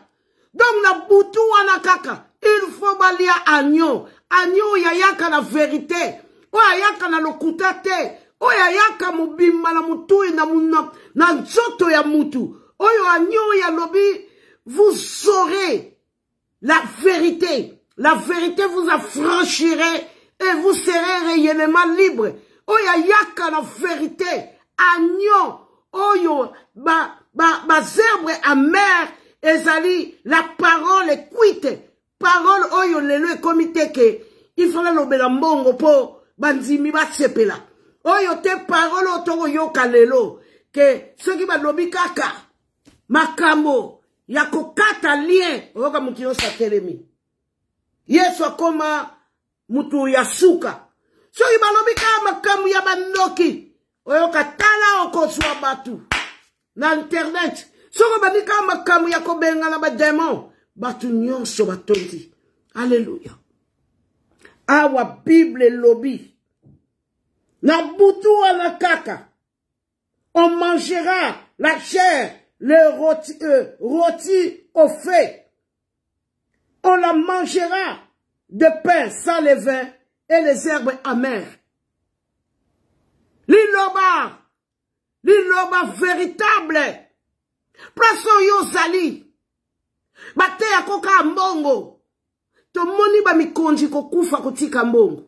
Donc, na boutou anakaka, il faut balia agneau. Agneau yayaka la vérité. O yayaka na lokutate. O yayaka mubimba na mutu na nzoto ya mutu. Oyo agneau ya lobi, vous saurez la vérité. La vérité vous affranchirez et vous serez réellement libre. Oya yaka la vérité. Agneau. Oyo zerbre amer. Ezali la parole est cuite. Parole oyo lelo e comité que il fallait l'obéla mbongo po banzimi ba sepela. Oyo te parole otoko yoka lelo que ceux qui ba lobi kaka makamo ya kokata lien oyoka mutu yo satelemi. Yesu akoma mutu ya suka. So ibalobi ka makamu ya bandoki. Oyoka tala okoswa batu. Na internet. Soko bandika makamu ya kobenga na ba demon. Batu nyonso batondi. Alléluia. Awa Bible lobby. Na butu na kaka. On mangera la chair, le rôti au feu. On la mangera de pain sans levain et les herbes amères. L'iloba véritable. Plaçons yo zali. Bate ya koka mbongo. To moni ba mikonji kokufa kutika mbongo.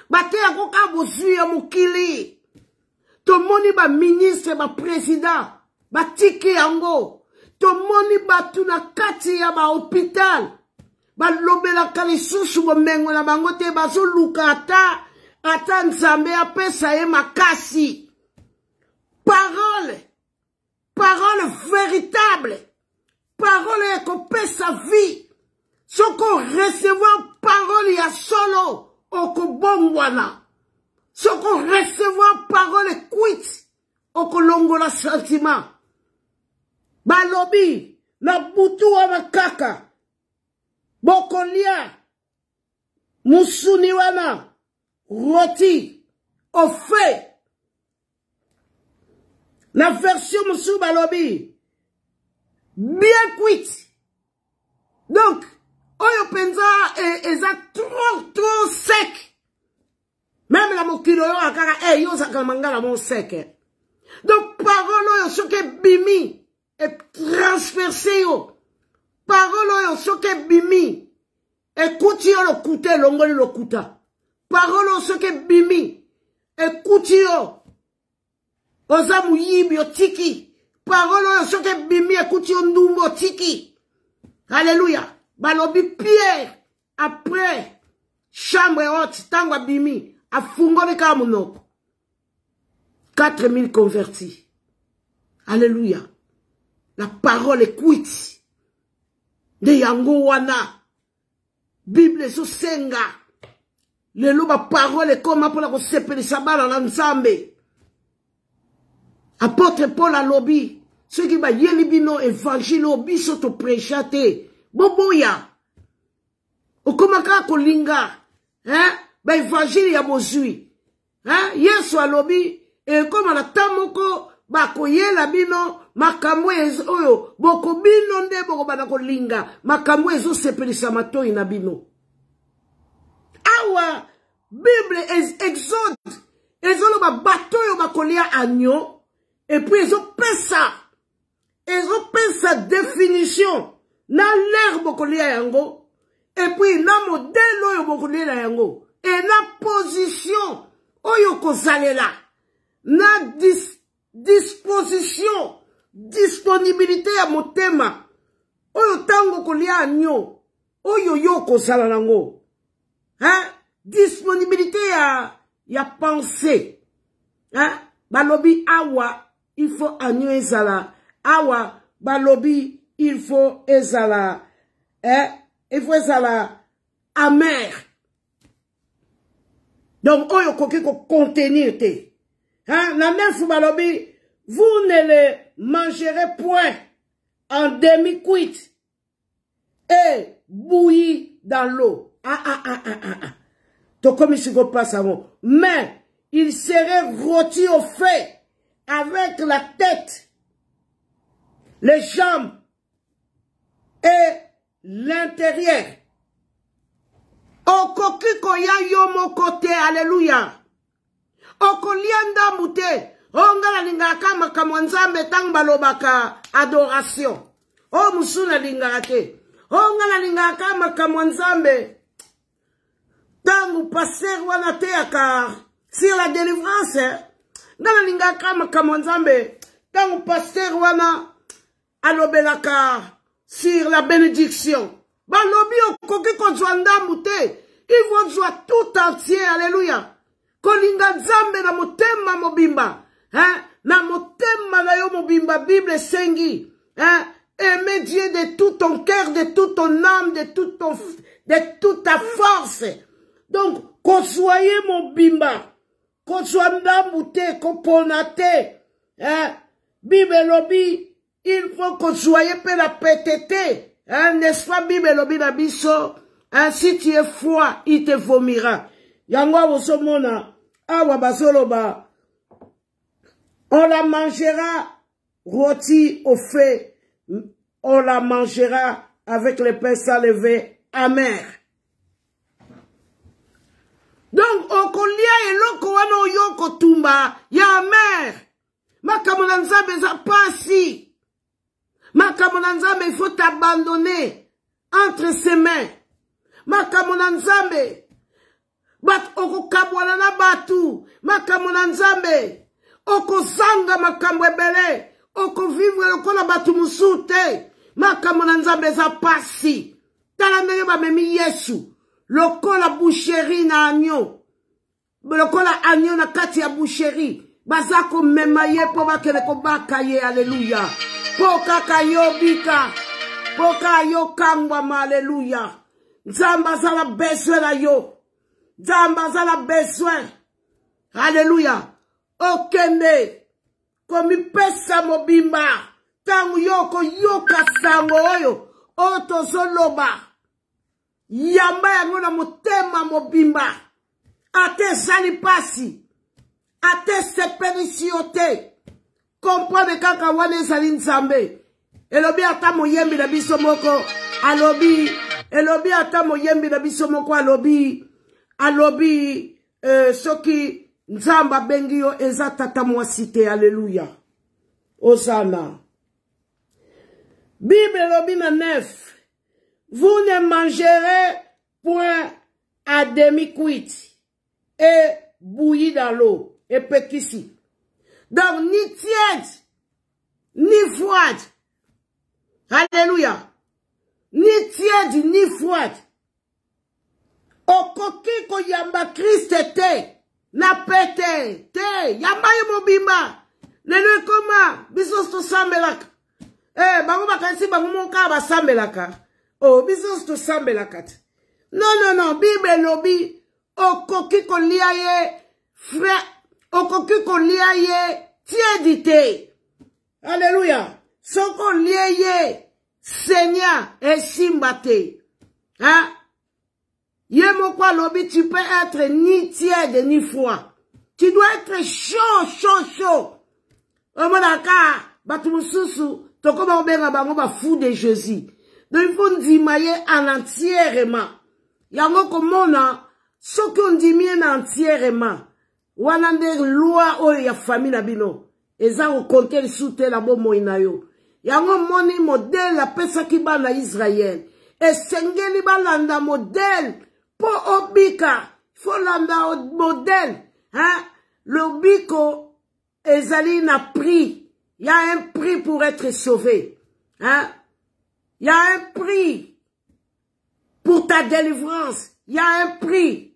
Bate ya koka bozui ya mukili. To moni ba ministre ba président. Ba tiki yango. To moni batu na kati ya ba hôpital. Ba lobela kalisusu bomengo na bangote bazo luka ata nzambe apesa ye makasi. Parole véritable. Parole qu'on paie sa vie. Ce qu'on recevoir parole ya solo. Oko bongwana. Ce qu'on recevoir parole quitte. Oko longola sentiment. Balobi. Na butu wana kaka. Bokolia. Musuni wana. Roti. Au feu. La version Moussou Balobi. Bien cuite. Donc, Oyo Penza est trop sec. Même la mokilo yo akaka, yo sakamanga la mon sec. Donc, parole yo soke bimi, et transversé yo. Parole yo soke bimi, écoute yo le kouté, longoli le kouta. Parole yo soke bimi, écoute yo. Ozamu yibi yo tiki. Parole yo soke bimi écoute yo ndumbo tiki. Alléluia. Balobi Pierre après chambre haute tangwa bimi a fungoli ka munoko. 4000 convertis. Alléluia. La parole est cuite. De yango wana. Bible so senga. Le loba parole est comme pour la kosepelisa bala na nzambe. Apôtre Paul a lobby. Ceux qui va yeli bino évangile biso to prêchate. Boboya. Okomaka kolinga. Hein? Ba évangile ya bozui. Hein? Yesu a lobby. Et comme la tamoko ba koyela bino makambo oyo boko bino nde boko bana kolinga makambo ezo sepelisa matoi na bino. Awa Bible Exode ezolo ba batoyo bakolia agneau. Et puis ils ont fait sa définition na l'herbe kolia yango. Et puis na modèle oyo bokolia yango. Et na position oyo kozalela. Na disposition disponibilité ya motema. Oyo tango kolia agneau. Oyo yo kozala nango. Hein? Disponibilité ya pensée. Hein? Balobi awa, il faut agneau ezala. Awa, balobi, il faut ezala. Hein? Il faut ezala amer. Donc, oyo koki ko contenir te. Hein? La neuf balobi, vous ne le mangerez point en demi-cuite et bouilli dans l'eau. Donc, comme il se passe avant. Mais, il serait rôti au feu avec la tête, les jambes et l'intérieur. Okoki koya yomo kote, alléluia. Okolianda mute. Ongala lingaka makamwanzambe tangbalobaka adoration. O musuna lingate. Ongala lingaka makamwanzambe tangu pasteur wana teaka sur la délivrance. Ngala lingaka makamwanzambe tangu pasteur wana alobelaka sur la bénédiction. Balobi okoki kozwanda mute. Il faut jouer tout entier, alléluia. Kolinga nzambe na motema mobimba. Hein? Na motema na yo mobimba, Bible sengi. Hein? Aimer Dieu de tout ton cœur, de toute ton âme, de toute ta force. Donc, qu'on soyez mobimba, qu'on soit ndamute, qu'on ponate. Hein? Bible lobby, il faut qu'on soyez pe la pétété. Hein? N'est-ce pas Bible lobby na biso? Hein? Si tu es froid, il te vomira. Yangwa wosomona, awa basoloba. On la mangera rôti au feu. On la mangera avec le pain salé amer. Donc, okolia eloko wana oyoko tumba ya amer. Makamona nzambe za pasi. Makamona nzambe, il faut t'abandonner entre ses mains. Makamona nzambe, bat okokabwana na batu. Makamona nzambe. Oko zanga makambo ebele, oko vivre lokola batu musute, makambo na nzambe za pasi. Tala ndenge bamemi Yesu, lokola boucherie na agneau, lokola agneau na kati ya boucherie, bazako mema ye po bakele ko baka ye, alléluia. Po kaka yo bika, po kaka yo kangwa ma, alléluia. Nzamba zala besoin na yo, nzamba zala besoin, alléluia. Okende, komi pesa mobimba, tangu yoko yoka sango oyo, oto zoloba, yamba yango na motema mobimba, ate salipasi, ate sepenisyote, comprendre kaka wane sali nzambe, elobi ata moyembi na biso moko, alobi, elobi ata moyembi na biso moko, alobi, soki, Nzamba bengio eza tata mwasite, alléluia. Osana. Bible lobina 9. Vous ne mangerez point à demi-cuite et bouilli dans l'eau. Et pékissi. Donc, ni tiède, ni froide. Alléluia. Ni tiède, ni froide. Okoki ko yamba Christ te. Na pete, te, yamba mobimba, lelo koma, bisos to sambelaka. Bango bakansi bango moka ba sambelaka. Oh, bisos to sambelaka. Non, Bible lobi, okoki ko lia ye, frère, okoki ko lia ye, tiedite. Alléluia. Soko lia ye, Seigneur, et simbate. Hein? Yemokwa lobi, tu peux être ni tiède ni froid. Tu dois être chaud. Omonaka, batumususu, toko ba obenga bango ba fou de Jésus. Donc il faut ndimaye en entièrement. Yango komona, soki on dimie en entièrement. Wana nde loi oyo ya famille na bino. Eza ko compter soute la bomo inayo. Yango moni modèle la pesa ki ba na Israël. Et sengeli ba landa modèle. Po obika, faut landa modèle, hein? Le biko ezali na prix, Il y a un prix pour être sauvé. Hein? Il y a un prix pour ta délivrance. Il y a un prix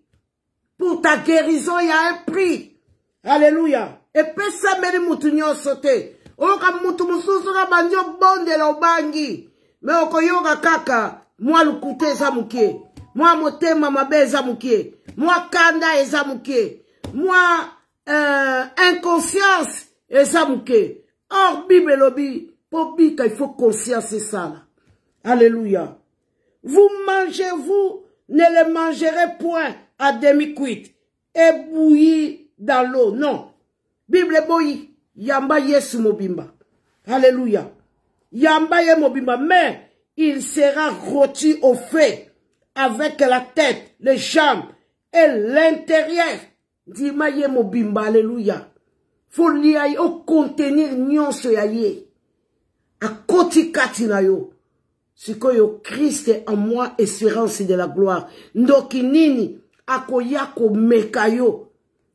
pour ta guérison. Il y a un prix. Alléluia. Et puis ça m'a dit moutounio sauté. Oka mutumusuru na banjo bonde la obangi. Me oko yoga kaka. Moi lukute eza mukie. Moi motema mabe eza mukie. Moi kanda eza mukie. Moi inconscience eza mukie. Or Bible lobi. Pour bika il faut conscience c'est ça là. Alléluia. Vous mangez, vous ne les mangerez point à demi-cuite et bouilli dans l'eau. Non. Bible boyi. Yamba Yesu mobimba. Alléluia. Yamba ye mobimba. Mais il sera rôti au feu avec la tête, les jambes et l'intérieur. Dima ye mobimba. Alléluia. Faut liaï au contenir nyonso ya ye. A koti katina yo. Sikoyo Christ en moi, espérance de la gloire. Ndoki nini akoyako mekayo.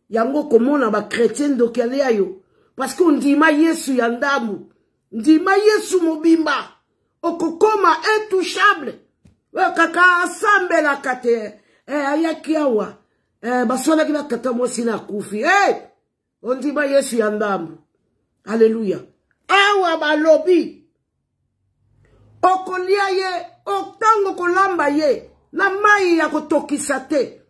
Yango komona ba chrétien ndoki alea yo. Parce qu'on dit ma Yesu yandamu. Dit ma Yesu mobimba. Okokoma intouchable. Kaka asambe la kate. Ayaki awa. Basona kina kata mwasina kufi. On dit ma Yesu yandamu. Alléluia. Awa balobi. Okolia ye, otango kolamba ye, na mai ya kotokisa te.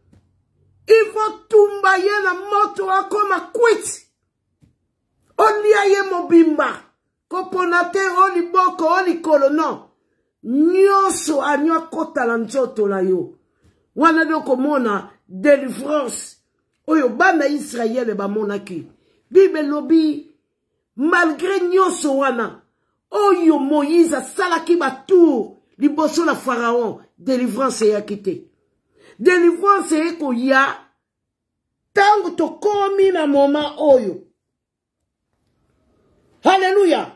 Ivo tumba ye na moto akoma kwiti. Olia ye mobimba. Koponate oli boko, oli kolono. Nyoso anyo kota la njoto la yo. Wana doko mona délivrance. Oyo bana Israël ba monaki. Bible lobi, malgré nyoso wana. Oyo Moïse salaki batour liboso la pharaon délivrance ya kité. Délivrance eko ya tango to komi na moment oyo. Alléluia.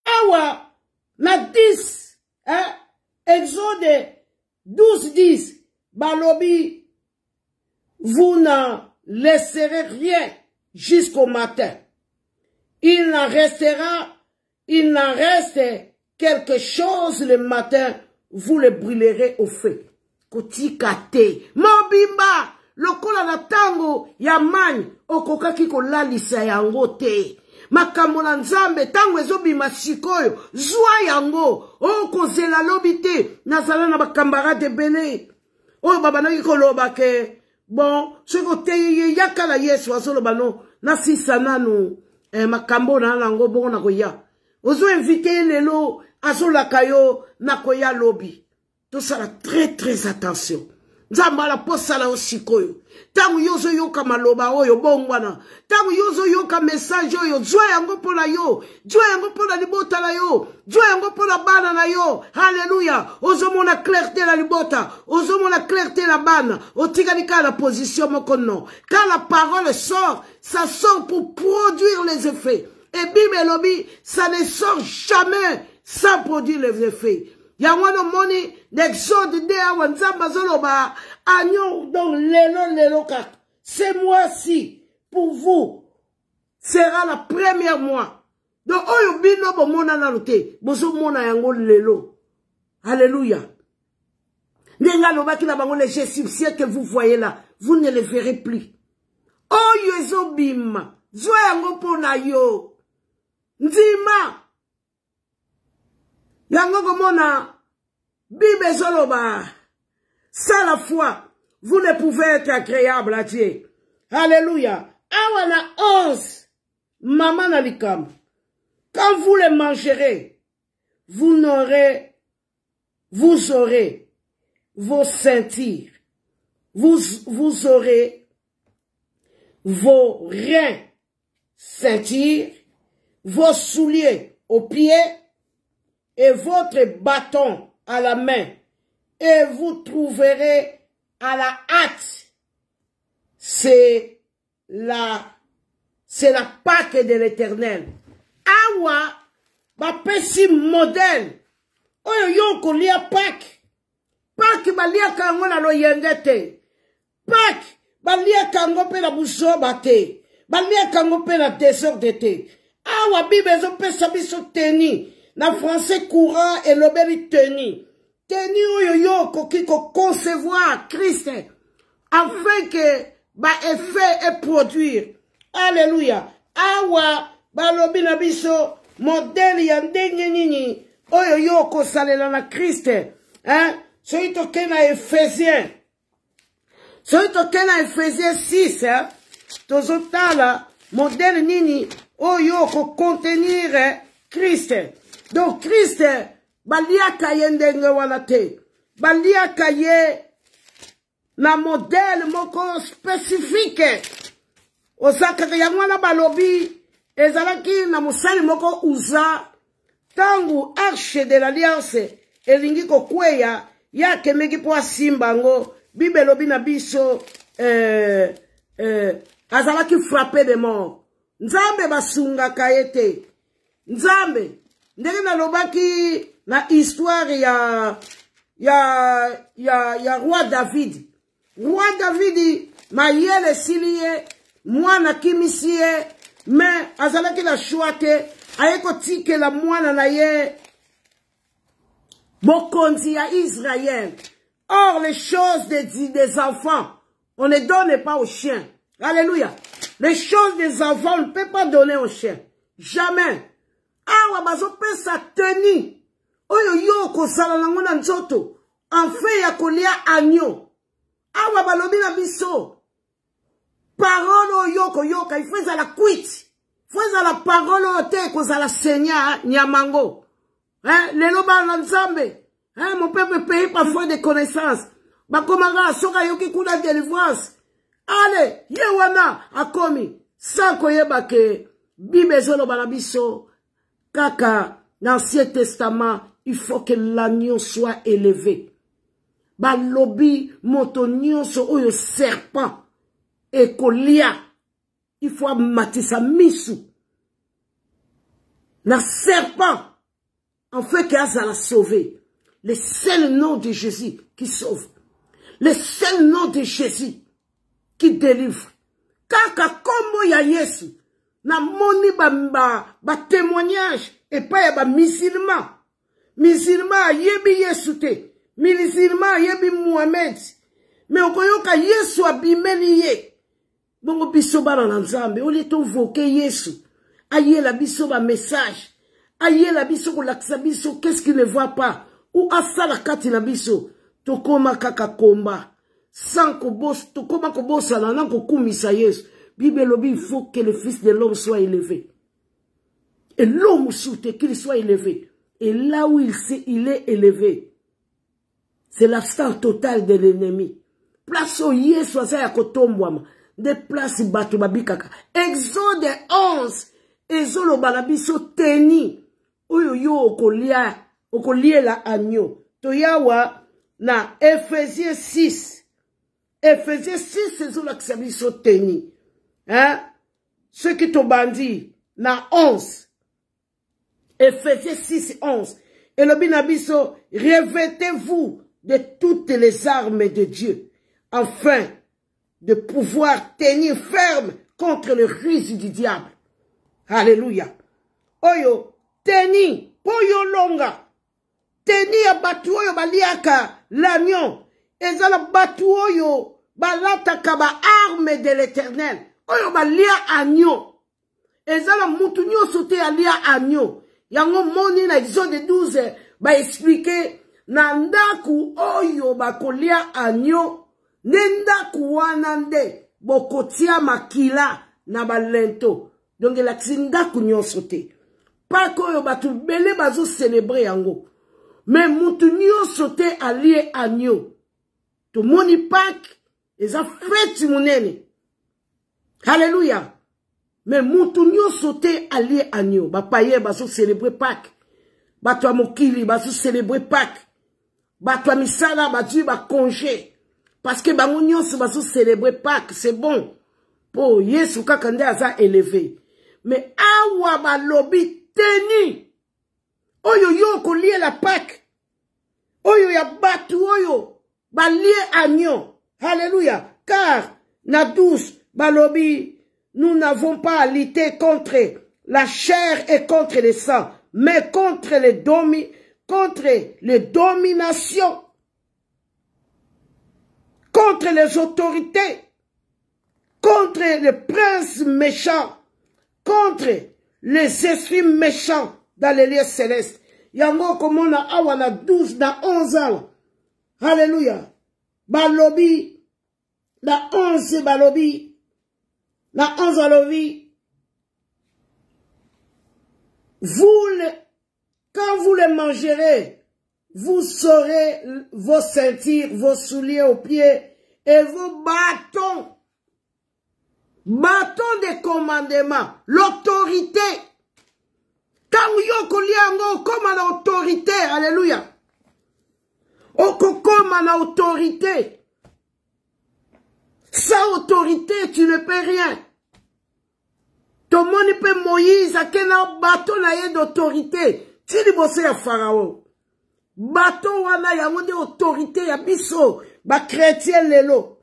Awa na 10 Exode 12:10 balobi vous n'en laisserez rien jusqu'au matin. Il n'en reste quelque chose le matin, vous le brûlerez au feu. Kotikate. Mobimba. Lokola na tango ya mani. Okokaki kolalisa yango te. Makambo na nzambe tango ezobima sikoyo. Zwa yango. Okozela lobi te. Nazala na bakambarade bele. Oyo babanaki koloba ke. Bon. Soko te yaka la Yesu azoloba no. Nasisa nanu. Makambo na nango bongo na koya. Ozo invité lelo azola kayo nakoya lobby. Tout ça là très attention. Nzamba la posa la osikoyo. Tangu yozo yoka maloba oyo bongwana. Tangu yozo yoka message oyo jwa yango pona yo. Jwa yango pona libota la yo. Jwa yango pona bana na yo. Alléluia. Ozo mona clarté la libota. Ozo mona clarté la bana. Otika nika la position mokono. Quand la parole sort, ça sort pour produire les effets. Et Bible lobi, ça ne sort jamais sans produire les effets. Yawano moni, l'exode de awanzamba zoloba, agnon donc lelo kak. Ce mois-ci, pour vous, sera la première mois. Donc, oyo bino bo mona nalote, bozo mona yango lelo. Alléluia. Nenga loba ki la bango les Égyptiens que vous voyez là, vous ne les verrez plus. Oyo ezo bima, zwa yango pona yo. Nzima. Yango komona. Bible zoloba. Sans la foi, vous ne pouvez être agréable à Dieu. Alléluia. Awana 11. Maman nalikam. Quand vous les mangerez, vous aurez vos ceintures. Vous aurez vos reins ceintures. Vos souliers aux pieds et votre bâton à la main, et vous trouverez à la hâte. C'est la Pâque de l'Éternel. Awa, ba pesi modèle. Oyo yoko lia Pâque. Pâque ba lia kango na lo yengete. Pâque ba lia kango pe na busoba te. Ba lia kango pe na désordre te. Awa Bible ezopesa biso teni. Na français courant et l'obéli teni. Teni oyo yo koki ko concevoir Christ. Afin que ba effet et produire. Alléluia. Awa balobi na biso modèle ya ndenge nini oyo yo kosalela na Christ. Hein? Soki toke na Ephésiens. Soki toke na Ephésiens 6, hein? Tozotala modèle nini oyo ko contenir Christ. Donc Christ baliaka ye ndenge wana te. Baliaka ye na modèle moko spécifique. Osakaka yango wana balobi ezalaki na musali moko uza tangu arche de l'alliance elingi kokweya yake meki po asimbango Bible lobi na biso azalaki frappé de mort. Nzambe basungaka ye te. Nzambe ndenge nalobaki na histoire ya roi David. Roi David mayele siliye mwana kimisiye mais azalaki na choix te ayeko tikela mwana na ye bokonzi ya Israël. Or les choses des enfants on ne donne pas aux chiens. Alléluia. Les choses des enfants on ne peut pas donner aux chiens. Jamais. Awa bazo pesa teni oyo yo kosala nango na nzoto enfin ya kolia agneau. Awa balobi na biso parole oyo koyoka il faut la quit. Il faut la parole oyo te kozala seigneur nyamango. Hein lelo ba na nzambe. Hein mon peuple paye parfois des connaissances. Ba komanga soka yoki kuna délivrance. Allez, yewana akomi sans koyeba ke Bible zolo ba na biso. Kaka, dans l'Ancien Testament, il faut que l'agneau soit élevé. Balobi, motonio, so oyo serpent, et kolia, il faut matisa misu. La serpent, en fait, qu'elle a la sauver. Le seul nom de Jésus qui sauve. Le seul nom de Jésus qui délivre. Kaka, kombo ya Yesu. Na moni ba témoignage et pas ya ba musulman. Musulman yebi Yesu te. Musulman yebi Muhammad. Mais okoyoka Yesu abimeli ye. Bongo biso ba na nzambe, ole to voke Yesu. Aye la biso ba message. Aye la biso ko laksa biso qu'est-ce qu'il ne voit pas ou asala kati na biso. Tokoma kaka komba. Sans ko boss, tokoma ko bossa na ko kumisa Yesu. Bible lobi, il faut que le Fils de l'homme soit élevé. Et l'homme soute qu'il soit élevé. Et là où il est élevé, c'est l'absence totale de l'ennemi. Place au Yesu ya kotombwama. De place batu babikaka. Exode 11. Ezolo balabiso teni. Oyo yo okolie la agneau. Toyawa na Ephésiens 6. Ephésiens 6 ezolo kisabiso teni. Hein? Ce qui te bandit, na 11. Ephésiens 6, 11. Et le binabiso, revêtez-vous de toutes les armes de Dieu, afin de pouvoir tenir ferme contre le ruse du diable. Alléluia. Oyo, teni, poyo longa. Teni ya batu oyo baliaka l'agneau. Ezala batu oyo balataka ba arme de l'Éternel. Oyo ba lia agneau. Ezala mutu nyoso te alia agneau. Yango moni na Exode 12 ba expliquer na ndaku oyo ba kolia agneau. Nendaku wana nde bokotia makila na balento. Donc la tsindaku nyoso te. Pas koyo ba tu bele bazo célébrer yango. Mais mutu nyoso te alie agneau. To moni Pâques eza fête munene. Alléluia. Mais mutu nyoso te allié agneau. Ba paye baso célébrer Pâques. Ba to mokili baso célébrer Pâques. Ba to misala ba tu ba congé. Parce que ba nyoso baso célébrer Pâques, c'est bon. Po Yesu kaka nde aza élevé. Mais awa ba lobi teni. Oyo yo ko lié la Pâques. Oyo ya batu oyo ba lié agneau. Alléluia. Car na douce balobi, nous n'avons pas à lutter contre la chair et contre le sang, mais contre les dominations, contre les autorités, contre les princes méchants, contre les esprits méchants dans les lieux célestes. Yango komona awa na 12 na 11 ans. Alléluia. Balobi na 11 balobi na 11 balobi. Quand vous les mangerez, vous saurez vos ceintures, vos souliers aux pieds et vos bâtons. Bâtons de commandement, l'autorité. Quand yo koliango comme en autorité, alléluia. Oko comme en autorité. Sans autorité, tu ne peux rien. Tout le monde peut Moïse, à quel bâton d'autorité. Tu dis bossé à Pharaon. Bâton wana yango de autorité ya biso, ba chrétien lelo.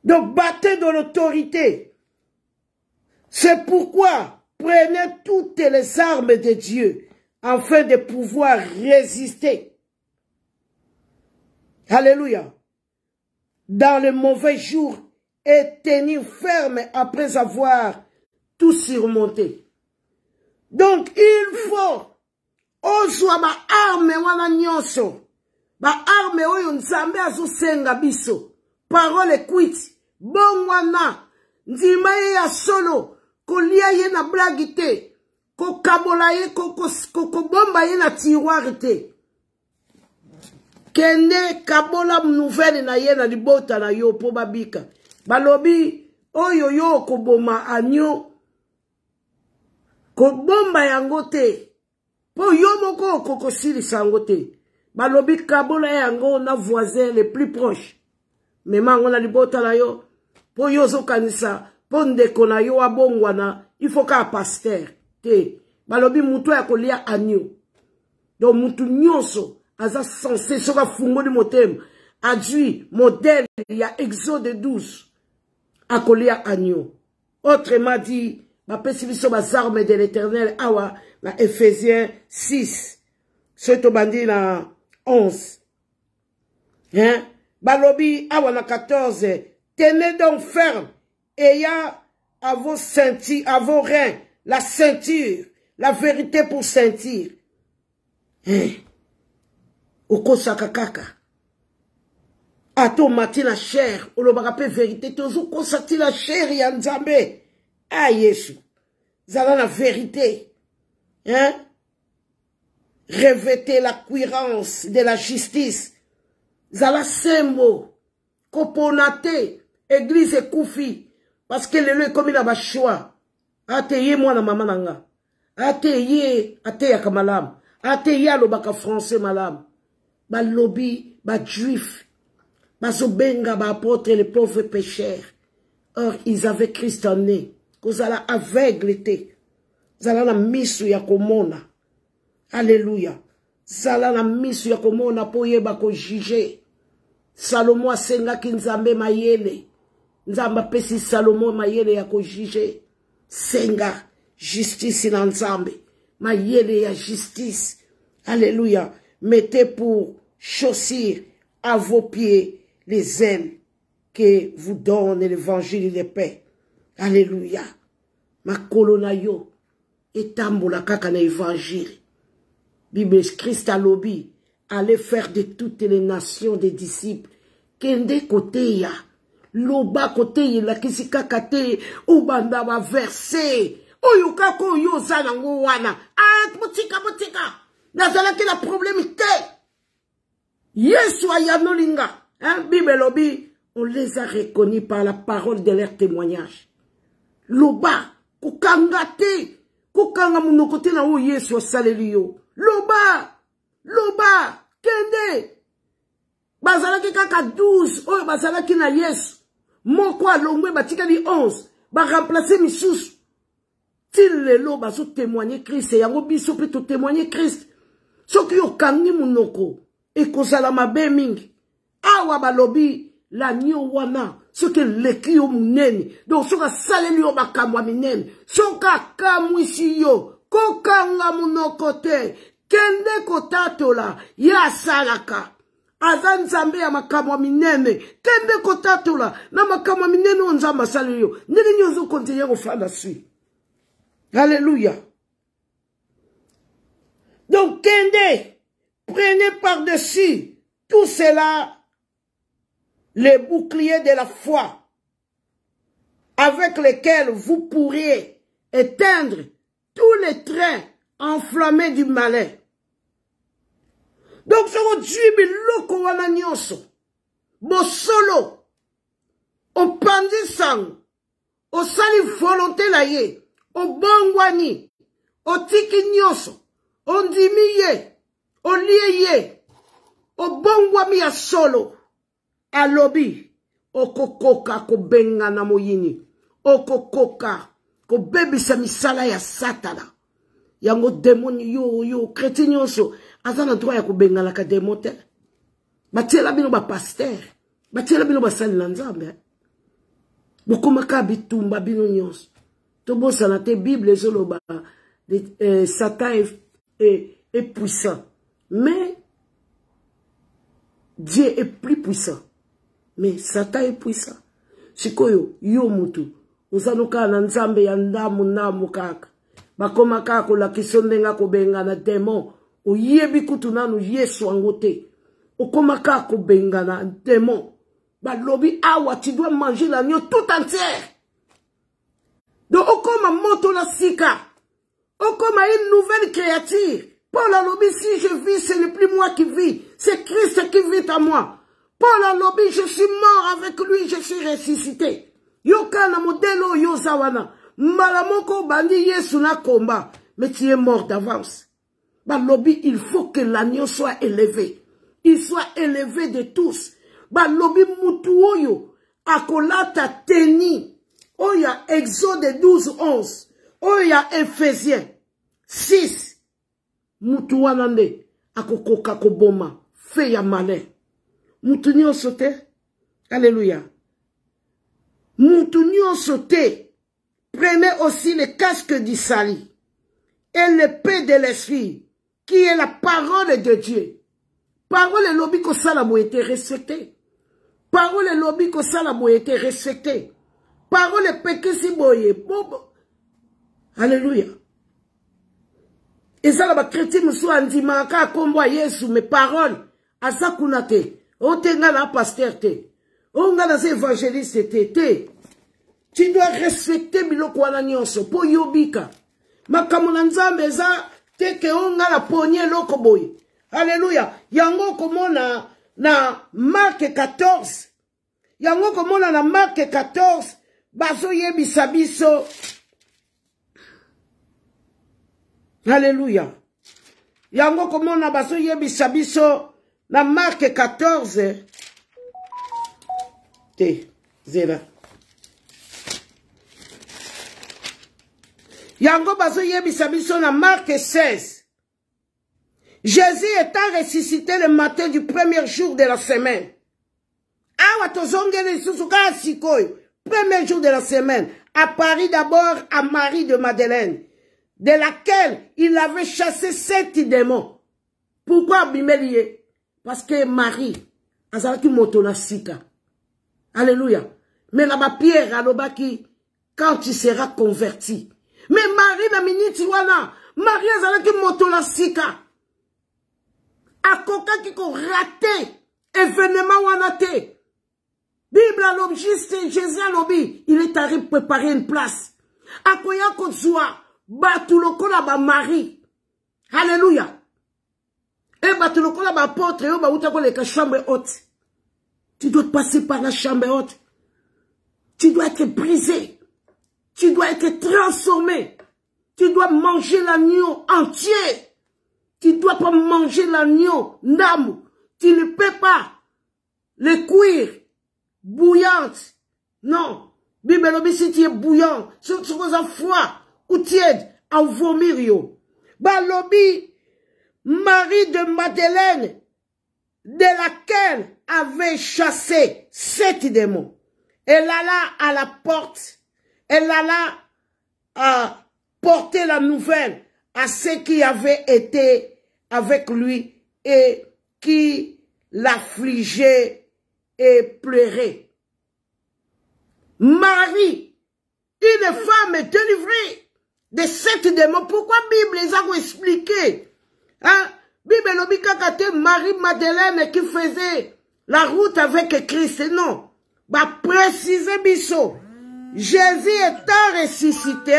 Donc battez de l'autorité. C'est pourquoi prenez toutes les armes de Dieu afin de pouvoir résister. Alléluia. Dans le mauvais jour et tenir ferme après avoir tout surmonté. Donc il faut ozwa ba arme wana nyonso. Ba arme oyo nzambe azosenga biso. Parole kwiti. Bon wana. Nzima ye ya solo. Kolia ye na blagi te. Kokabola ye kokobomba ye na tiroir te. Kende kabola nouvelle na ye na libota na yo po babika. Balobi oyo yo koboma anyo. Kobomba yango te. Po yo moko kokosili sango te. Balobi kabola yango na voisin les plus proches. Mema ngo na libota na yo. Po yo zo kanisa. Po ndeko na yo abongwana. Il faut ka pasteur. Te. Balobi muto ya kolia anyo. Donc mutu nyonso. Aza sensé soka fungo di motem. Adui modèle il y a Exode 12. A kolia agneau. Autrement dit, ma pessibiso bas armes de l'Éternel awa na Ephésiens 6. Ce bandi na 11. Hein? Balobi awa na 14. Tenez donc ferme. Ayant à vos ceintures, à vos reins, la ceinture, la vérité pour ceinture. Hein? Okosaka kaka. Ato mati la chair, olobakape vérité, tozo konsati la chair ya nzambe. Ah Yesu. Zala la vérité. Hein? Revêtez la cuirasse de la justice. Zala sembo. Koponate. Église koufi. Parce que le comme il a ba choix. Ateye moi na mama nanga. Ateye ya kamalam. Ateye alobaka français malam. Ba lobby, ba juif. Bazobenga ba apôtre les pauvres pécheurs. Or, ils avaient Christ en eux. Qu'ils allaient aveugle. Ils allaient la misu ya komona. Alléluia. Ils allaient la misu ya komona pour yeba ko juger. Salomon a senga ki nzambe mayele. Nzamba pesi Salomon mayele ya ko juger. Senga. Justice in nzambe. Mayele ya justice. Alléluia. Mettez pour chaussir à vos pieds les ailes que vous donne l'évangile de paix. Alléluia. Ma kolona yo etambola kaka na évangile. Bible Christ a lobby. Allez faire de toutes les nations des disciples. Kende kote ya. Loba kote ya la kisi kakate. Ubanda wa verset. Oyuka ko yo zanango wana. Ah, motika. Nazala ki la problème te. Yesu ayanolinga. Hein, Bible lobby. On les a reconnus par la parole de leur témoignage. Loba. Kukangate. Kukanga munokote na ou Yesu salelio. Loba. Kende. Bazalaki kaka 12. Oyo bazalaki na Yesu. Moko alongwe batika di 11. Ba remplacer misusu. Til lelo baso témoigner Christ. Yango biso pe to témoigner Christ. Soki yo kangi munoko. E kozala mabe mingi. Awa balobi. l'agneau wana, ce que leki yo munene, donc soka saleli yo bakamwa minene, soka kamwisi yo, kokanga munoko te, kende kotatola, ya salaka. Aza nzambe ya makamwa minene, kende kotatola, na makamwa minene onzamba saleli yo, ndenge nyozo kontinye kofanda sui. Alléluia. Donc, kende, prenez par-dessus tout cela, les boucliers de la foi, avec lesquels vous pourriez éteindre tous les trains enflammés du malin. Donc, ce que Dieu biloko wana nyonso, bo solo, o pandi sang, o sali volonté la ye, o bongwani, o tiki nyonso, o ndimi ye, o lie ye, o bongwami ya solo, alobi, o kokoka ko benga na moyini, o kokoka ko bebisa misala ya satana, yango demoni yo, kreti nyonso, azana droit ya ko benga la ka demote, batiela bino ba pasteur, batiela bino ba sali na nzambe, bokomaka bitumba bino nyonso, tobo sanate Bible ezoloba, Satan est puissant, mais Dieu est plus puissant. Mais Satan est puissant. Sikoyo, yo mutu. Usanuka na nzambe ya ndamu kaka. Bakoma kako la kisondenga kobenga na démon. Uyebi kutu nanu Yesu angote. Ukoma kako benga na démon. Balobi awa, tu dois manger l'agneau tout entière. Donc okoma moto la sika. Okoma une nouvelle créature. Paul alobi, si je vis, ce n'est plus moi qui vis. C'est Christ qui vit en moi. Paul alobi, je suis mort avec lui, je suis ressuscité. Yokana modelo yozawana. Malamoko bandi Yesu na komba. Mais tu es mort d'avance. Balobi, il faut que l'agneau soit élevé. Il soit élevé de tous. Balobi mutu oyo. Akolata teni. Oya Exode 12, 11. Oya Ephésiens 6. Mutu wanande. Akokoka koboma. Fe ya malin. Mutu nyonso te. Alléluia. Mutu nyonso te. Prenez aussi le casque du salut et l'épée de l'esprit, qui est la parole de Dieu. Parole et lobby que ça l'a été respecté. Parole et lobby que ça l'a été respecté. Parole et péché si boye. Alléluia. Et ça là, chrétien me soit andimaka comme Yesu, mes paroles. À ça qu'on a te. O tenga na pasteur te. O nga na évangéliste te. Tu dois respecter biloko wana nyonso po yobika. Makambo na nzambe za te ke o nga la ponye loko boy. Alléluia. Yango komona na Marc 14. Yango komona na Marc 14. Bazo yebisa biso. Alléluia. Yango komona bazo yebisa biso na Marc 14. Te zera. Yango bazo yebisa biso na Marc 16. Jésus étant ressuscité le matin du premier jour de la semaine. Awa tozongele susuka sikoyo. Premier jour de la semaine. Apparut d'abord à Marie de Madeleine, de laquelle il avait chassé 7 démons. Pourquoi bimelie? Parce que Marie, azalaki motona sika. Alléluia. Mais là-bas Pierre alobaki, quand tu seras converti. Mais Marie na miniti wana, Marie azalaki motona sika. Akoka ki ko raté événement wana te. Bible alobi, juste Jésus alobi, il est arrivé préparer une place. Akoya kozwa, batuloko la ba Marie. Alléluia. Et batuloko la ba apôtre, yo ba utako le chambre haute. Tu dois passer par la chambre haute. Tu dois être brisé. Tu dois être transformé. Tu dois manger l'agneau entier. Tu ne dois pas manger l'agneau ndamou. Tu ne peux pas le cuire bouillante. Non. Bible lobi si tu es bouillant, si tu es froid ou tiède, en vomir yo. Ba lobi, Marie de Madeleine, de laquelle avait chassé 7 démons. Elle alla à la porte, elle alla à porter la nouvelle à ceux qui avaient été avec lui et qui l'affligeaient et pleuraient. Marie, une femme délivrée de 7 démons. Pourquoi Bible les a expliqué? Hein? Bible l'obikakate Marie-Madeleine qui faisait la route avec Christ. Non. Bah, préciser biso. Jésus étant ressuscité.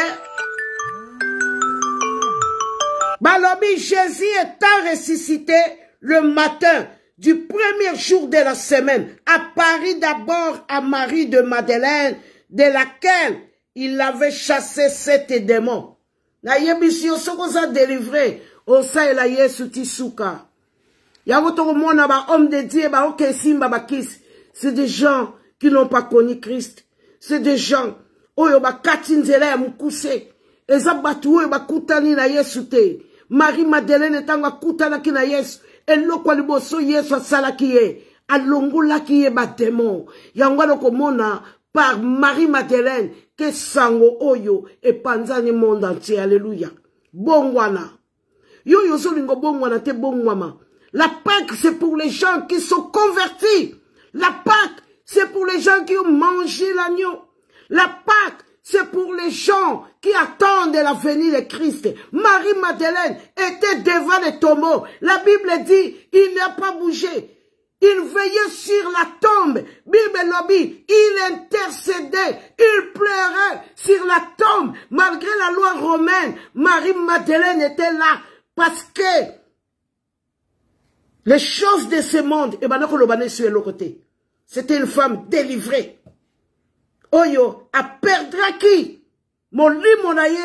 Bah, l'obis Jésus étant ressuscité le matin du premier jour de la semaine, apparaît d'abord à Marie de Madeleine, de laquelle il avait chassé 7 démons. Na yebisio soko sa délivré. Osa ela Yesu tisuka. Yango toko mona ba homme de Dieu ba oke simba ba kis. C'est des gens qui n'ont pas connu Christ. C'est des gens oyo ba katinzela ya mukuse. Eza batu oyo ba kutani na Yesu te. Marie Madeleine tanga kutana ki na Yesu. Eloko liboso Yesu asalaki ye. Alongolaki ye ba démon. Yango loko mona par Marie Madeleine que sango oyo e panzani monde entier. Alléluia. Bongwana. Yo yo solingo bongwana te bongwama. La Pâque c'est pour les gens qui sont convertis. La Pâque c'est pour les gens qui ont mangé l'agneau. La Pâque c'est pour les gens qui attendent la venue de Christ. Marie Madeleine était devant les tombeaux. La Bible dit, il n'a pas bougé. Il veillait sur la tombe. Bible lobby, il intercédait, il pleurait sur la tombe. Malgré la loi romaine, Marie Madeleine était là parce que les choses de ce monde, et ben non, sur le côté. C'était une femme délivrée. Oyo, a perdra qui? Mon lit, mon aïe,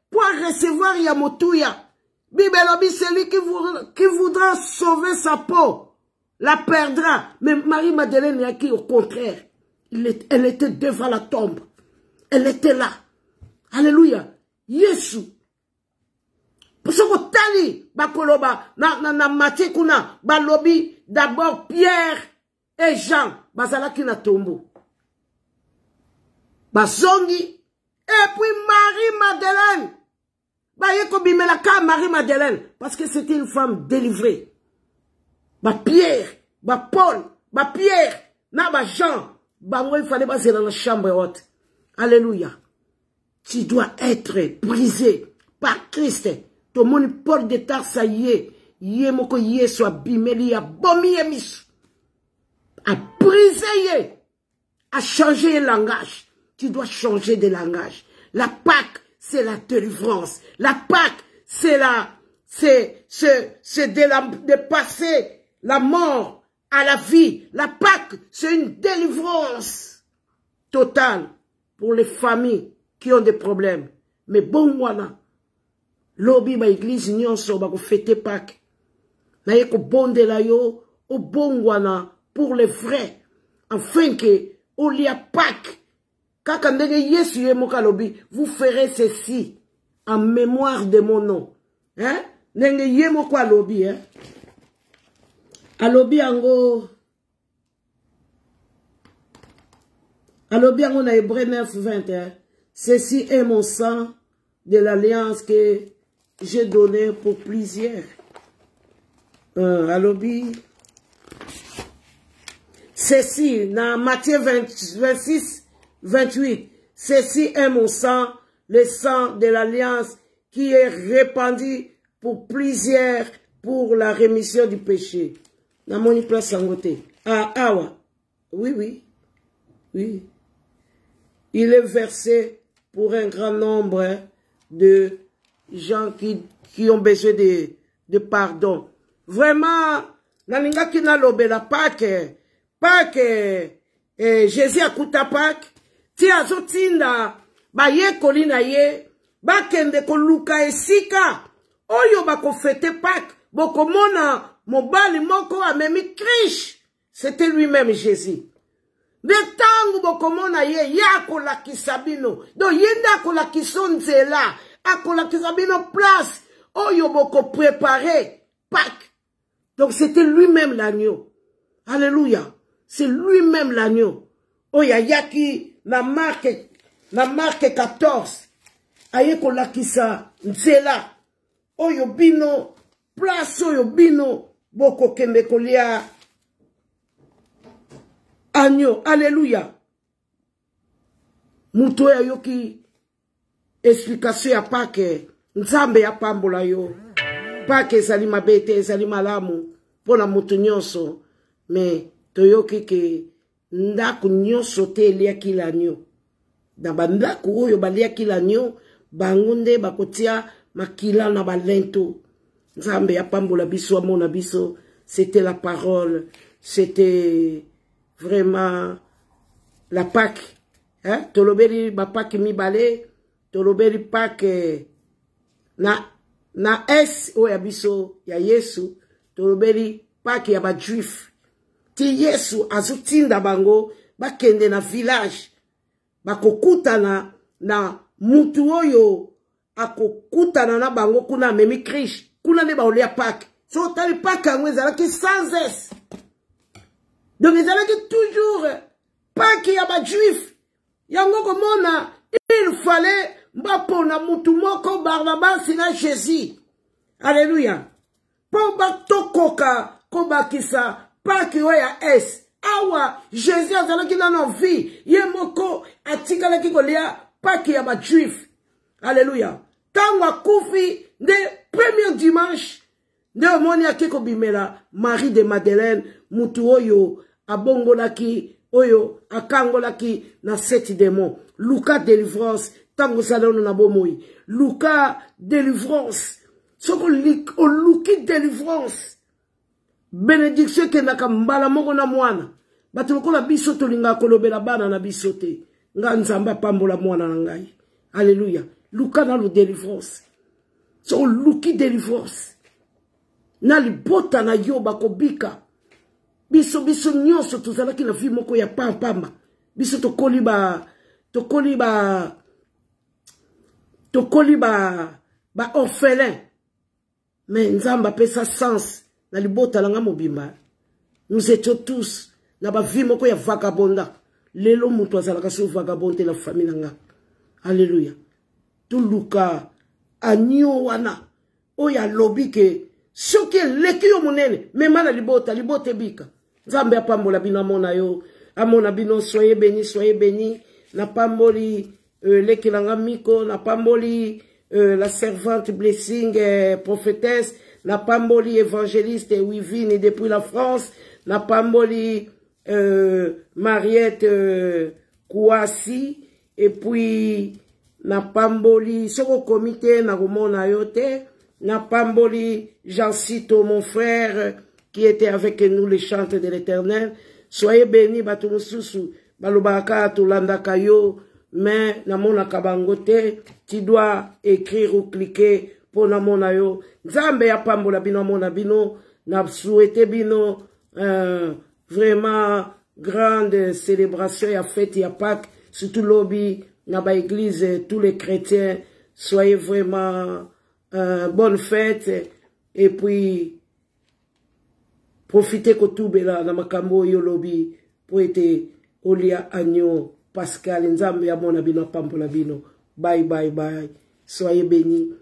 pour recevoir Yamotouya. Bible lobby, celui qui voudra sauver sa peau. La perdra. Mais Marie-Madeleine est qui au contraire. Elle était devant la tombe. Elle était là. Alléluia. Yesu. Pour ce que tali, bakoloba, na mati kuna, balobi, d'abord Pierre et Jean, bazala ki na tombo. Bazongi, et puis Marie-Madeleine. Bayeko bimelaka Marie-Madeleine, parce que c'était une femme délivrée. Ba Pierre, ba Paul, ba Pierre, na ba Jean, ba moi il fallait passer dans la chambre haute. Alléluia. Tu dois être brisé par Christ. Ton monde porte de tar ça y est. Yé moko yé soit bimeli a bomi emis. A brisé yé. A changer le langage. Tu dois changer de langage. La Pâque, c'est la délivrance. La Pâque, c'est de passer la mort à la vie. La Pâque, c'est une délivrance totale pour les familles qui ont des problèmes. Mais bon, voilà. L'obi ba église nyonso ba ko fêter Pâques. Na yeko bonde la yo, au bon wana pour les vrais. Afin que, au lia Pâques, kaka ndenge Yesu ye moka lobi, vous ferez ceci en mémoire de mon nom. Hein? Ndenge ye moka lobi, hein? Alobi ango na Hébreux 9, 21. Ceci est mon sang de l'alliance que j'ai donné pour plusieurs. Alobi. Ceci, dans Matthieu 26, 28. Ceci est mon sang, le sang de l'alliance qui est répandu pour plusieurs pour la rémission du péché. Dans mon place en côté. Ah, ouais. Oui. Oui. Il est versé pour un grand nombre de gens qui ont besoin de pardon. Vraiment, naninga kina lobe la Pâques, Jésus a kuta Pâques, ti azotinda, ba ye kolina ye, ba kende koluka esika, oyo ba ko fete Pâques, boko mona, mobali moko amemi Krish, c'était lui-même Jésus. De tangu bokomona ye yako kisabino. Do yenda ko la kisonzela. Ako la kisabino place. Oyo boko préparé. Pâques. Donc c'était lui-même l'agneau. Alléluia. C'est lui-même l'agneau. Oya yaki na marque 14. Aye kolakisa nzela. Oyo bino place oyo bino boko kembe kolia agneau. Alléluia. Muto ya yoki explication ya Pâques. Nzambe ya pambola yo. Pâques ezali mabete ezali malamu pona mutu nyonso. Me toyoki ke ndaku nyonso te eliaki l'agneau. Na bandaku oyo baliaki l'agneau, bango nde bakotia makila na balento. Nzambe ya pambola biso amona biso, c'était la parole, c'était vraiment la Pâques. Hein? Tolobeli ba Pâques mibale, tolobeli Pâques na es oya biso ya Yesu, tolobeli Pâques ya ba juif. Ti Yesu azutinda bango bakende na village bakokutana na mutu oyo akokutana na bango kuna memi Krish kuna ne baolia Pâques so tali Pâques yango ezalaki sans cesse donc ezalaki toujours Pâques ya ba juif yango komona il fallait mbapona mutu moko Barnabas na Jésus. Alléluia. Po batokoka kobakisa Pâques oya es. Awa, Jésus azalaki dans nos vies. Yemoko atikalaki kolia Pâques ya ba juif. Alléluia. Tangwa kufi de premier dimanche de omoni akiko bimela Marie de Madeleine mutu oyo abongolaki oyo akangolaki na 7 démons. Luka délivrance tango salono na bomoi. Luka délivrance. Soko luki délivrance. Bénédiction ke naka mbala moko na mwana. Bato lokola biso tolinga kolobela bana na biso te. Nga nzamba pambola mwana na ngai. Alléluia. Luka na lu délivrance. So luki délivrance. Na libota na yo bakobika. Biso nyonso tozalaki na vie moko ya pamba. Biso tokoli ba orphelin. Mais nzamba pesa sens. Na libota langa mobimba. Nous étions tous na ba vie moko ya vagabonda. Lelo mutu azalaka so vagabonde la famille nga. Alléluia. Tout Luka agneau wana oya lobi ke soki leki yo monene mema na libota bika. Nzambe apambola bino amona bino soyez bénis na pamboli leki langa miko na pamboli la servante blessing prophétesse na pamboli évangéliste Wivine depuis la France, na pamboli Mariette Kouassi, et puis na pamboli soko comité na romona yote, na pamboli Jean-Cito mon frère qui était avec nous les chantes de l'Éternel. Soyez bénis batumususu balobaka tolandaka yo, mais na mona kabangote tu dois écrire ou cliquer pour na mona yo. Nzambe ya pambola bino mona bino na souhaité bino vraiment grande célébration ya fête ya Pâques surtout lobby na ba église tous les chrétiens. Soyez vraiment bonne fête et puis profitez kotubela na makambo yo lobby pour être olia agneau Pascal Nzambe ya mona bino pambola bino. Bye bye bye. Soyez bénis.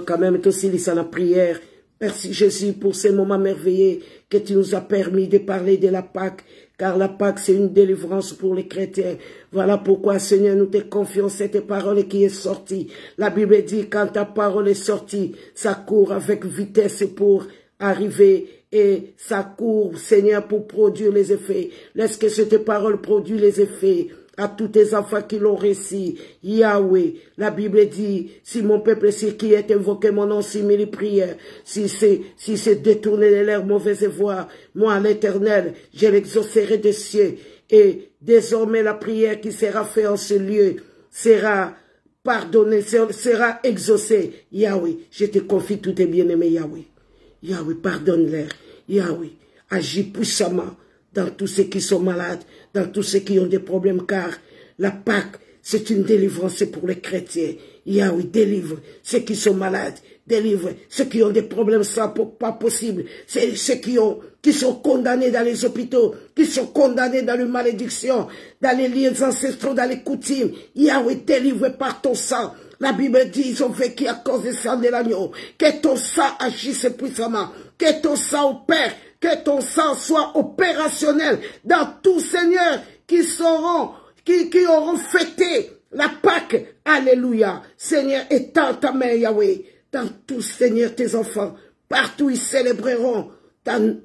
Quand même, aussi la prière. Merci Jésus pour ces moments merveilleux que tu nous as permis de parler de la Pâques, car la Pâques c'est une délivrance pour les chrétiens. Voilà pourquoi Seigneur nous te confions cette parole qui est sortie. La Bible dit quand ta parole est sortie, ça court avec vitesse pour arriver et ça court Seigneur pour produire les effets. Laisse que cette parole produise les effets à tous tes enfants qui l'ont réussi. Yahweh, la Bible dit, si mon peuple qui est invoqué mon nom, si mes prières, si c'est détourné de leurs mauvaises voies, moi l'Éternel, je l'exaucerai des cieux. Et désormais la prière qui sera faite en ce lieu sera pardonnée, sera exaucée. Yahweh, je te confie tout tes bien-aimés, Yahweh. Yahweh, pardonne-leur. Yahweh, agis puissamment dans tous ceux qui sont malades, dans tous ceux qui ont des problèmes, car la Pâques, c'est une délivrance pour les chrétiens. Yahweh, délivre ceux qui sont malades. Délivre ceux qui ont des problèmes pas possibles. Ceux qui sont condamnés dans les hôpitaux, qui sont condamnés dans les malédictions, dans les liens ancestraux, dans les coutumes. Yahweh, délivre par ton sang. La Bible dit, ils ont vécu à cause du sang de l'agneau. Que ton sang agisse puissamment. Que ton sang opère. Que ton sang soit opérationnel dans tout, Seigneur, qui auront fêté la Pâque. Alléluia. Seigneur, étends ta main, Yahweh, dans tous, Seigneur, tes enfants. Partout, ils célébreront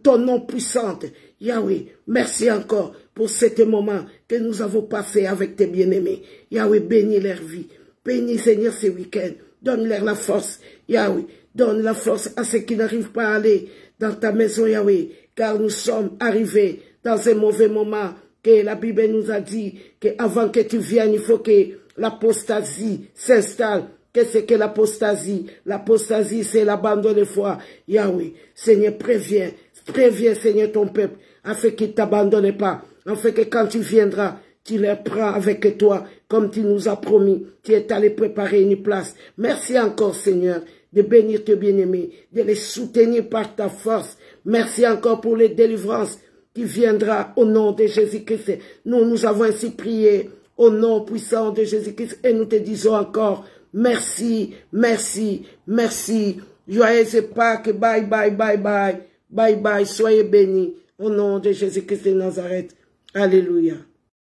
ton nom puissant. Yahweh, merci encore pour ce moment que nous avons passé avec tes bien-aimés. Yahweh, bénis leur vie. Bénis, Seigneur, ces week-ends. Donne-leur la force. Yahweh, donne la force à ceux qui n'arrivent pas à aller dans ta maison, Yahweh. Car nous sommes arrivés dans un mauvais moment que la Bible nous a dit qu'avant que tu viennes, il faut que l'apostasie s'installe. Qu'est-ce que l'apostasie? L'apostasie, c'est l'abandon de foi. Yahweh, Seigneur, préviens, Seigneur, ton peuple, afin qu'il ne t'abandonne pas, afin que quand tu viendras, tu les prends avec toi, comme tu nous as promis. Tu es allé préparer une place. Merci encore, Seigneur, de bénir tes bien-aimés, de les soutenir par ta force. Merci encore pour les délivrances qui viendra au nom de Jésus-Christ. Nous avons ainsi prié au nom puissant de Jésus-Christ et nous te disons encore merci, merci, merci. Joyeuse Pâques, bye, bye, bye, bye, bye, bye. Soyez bénis au nom de Jésus-Christ de Nazareth. Alléluia.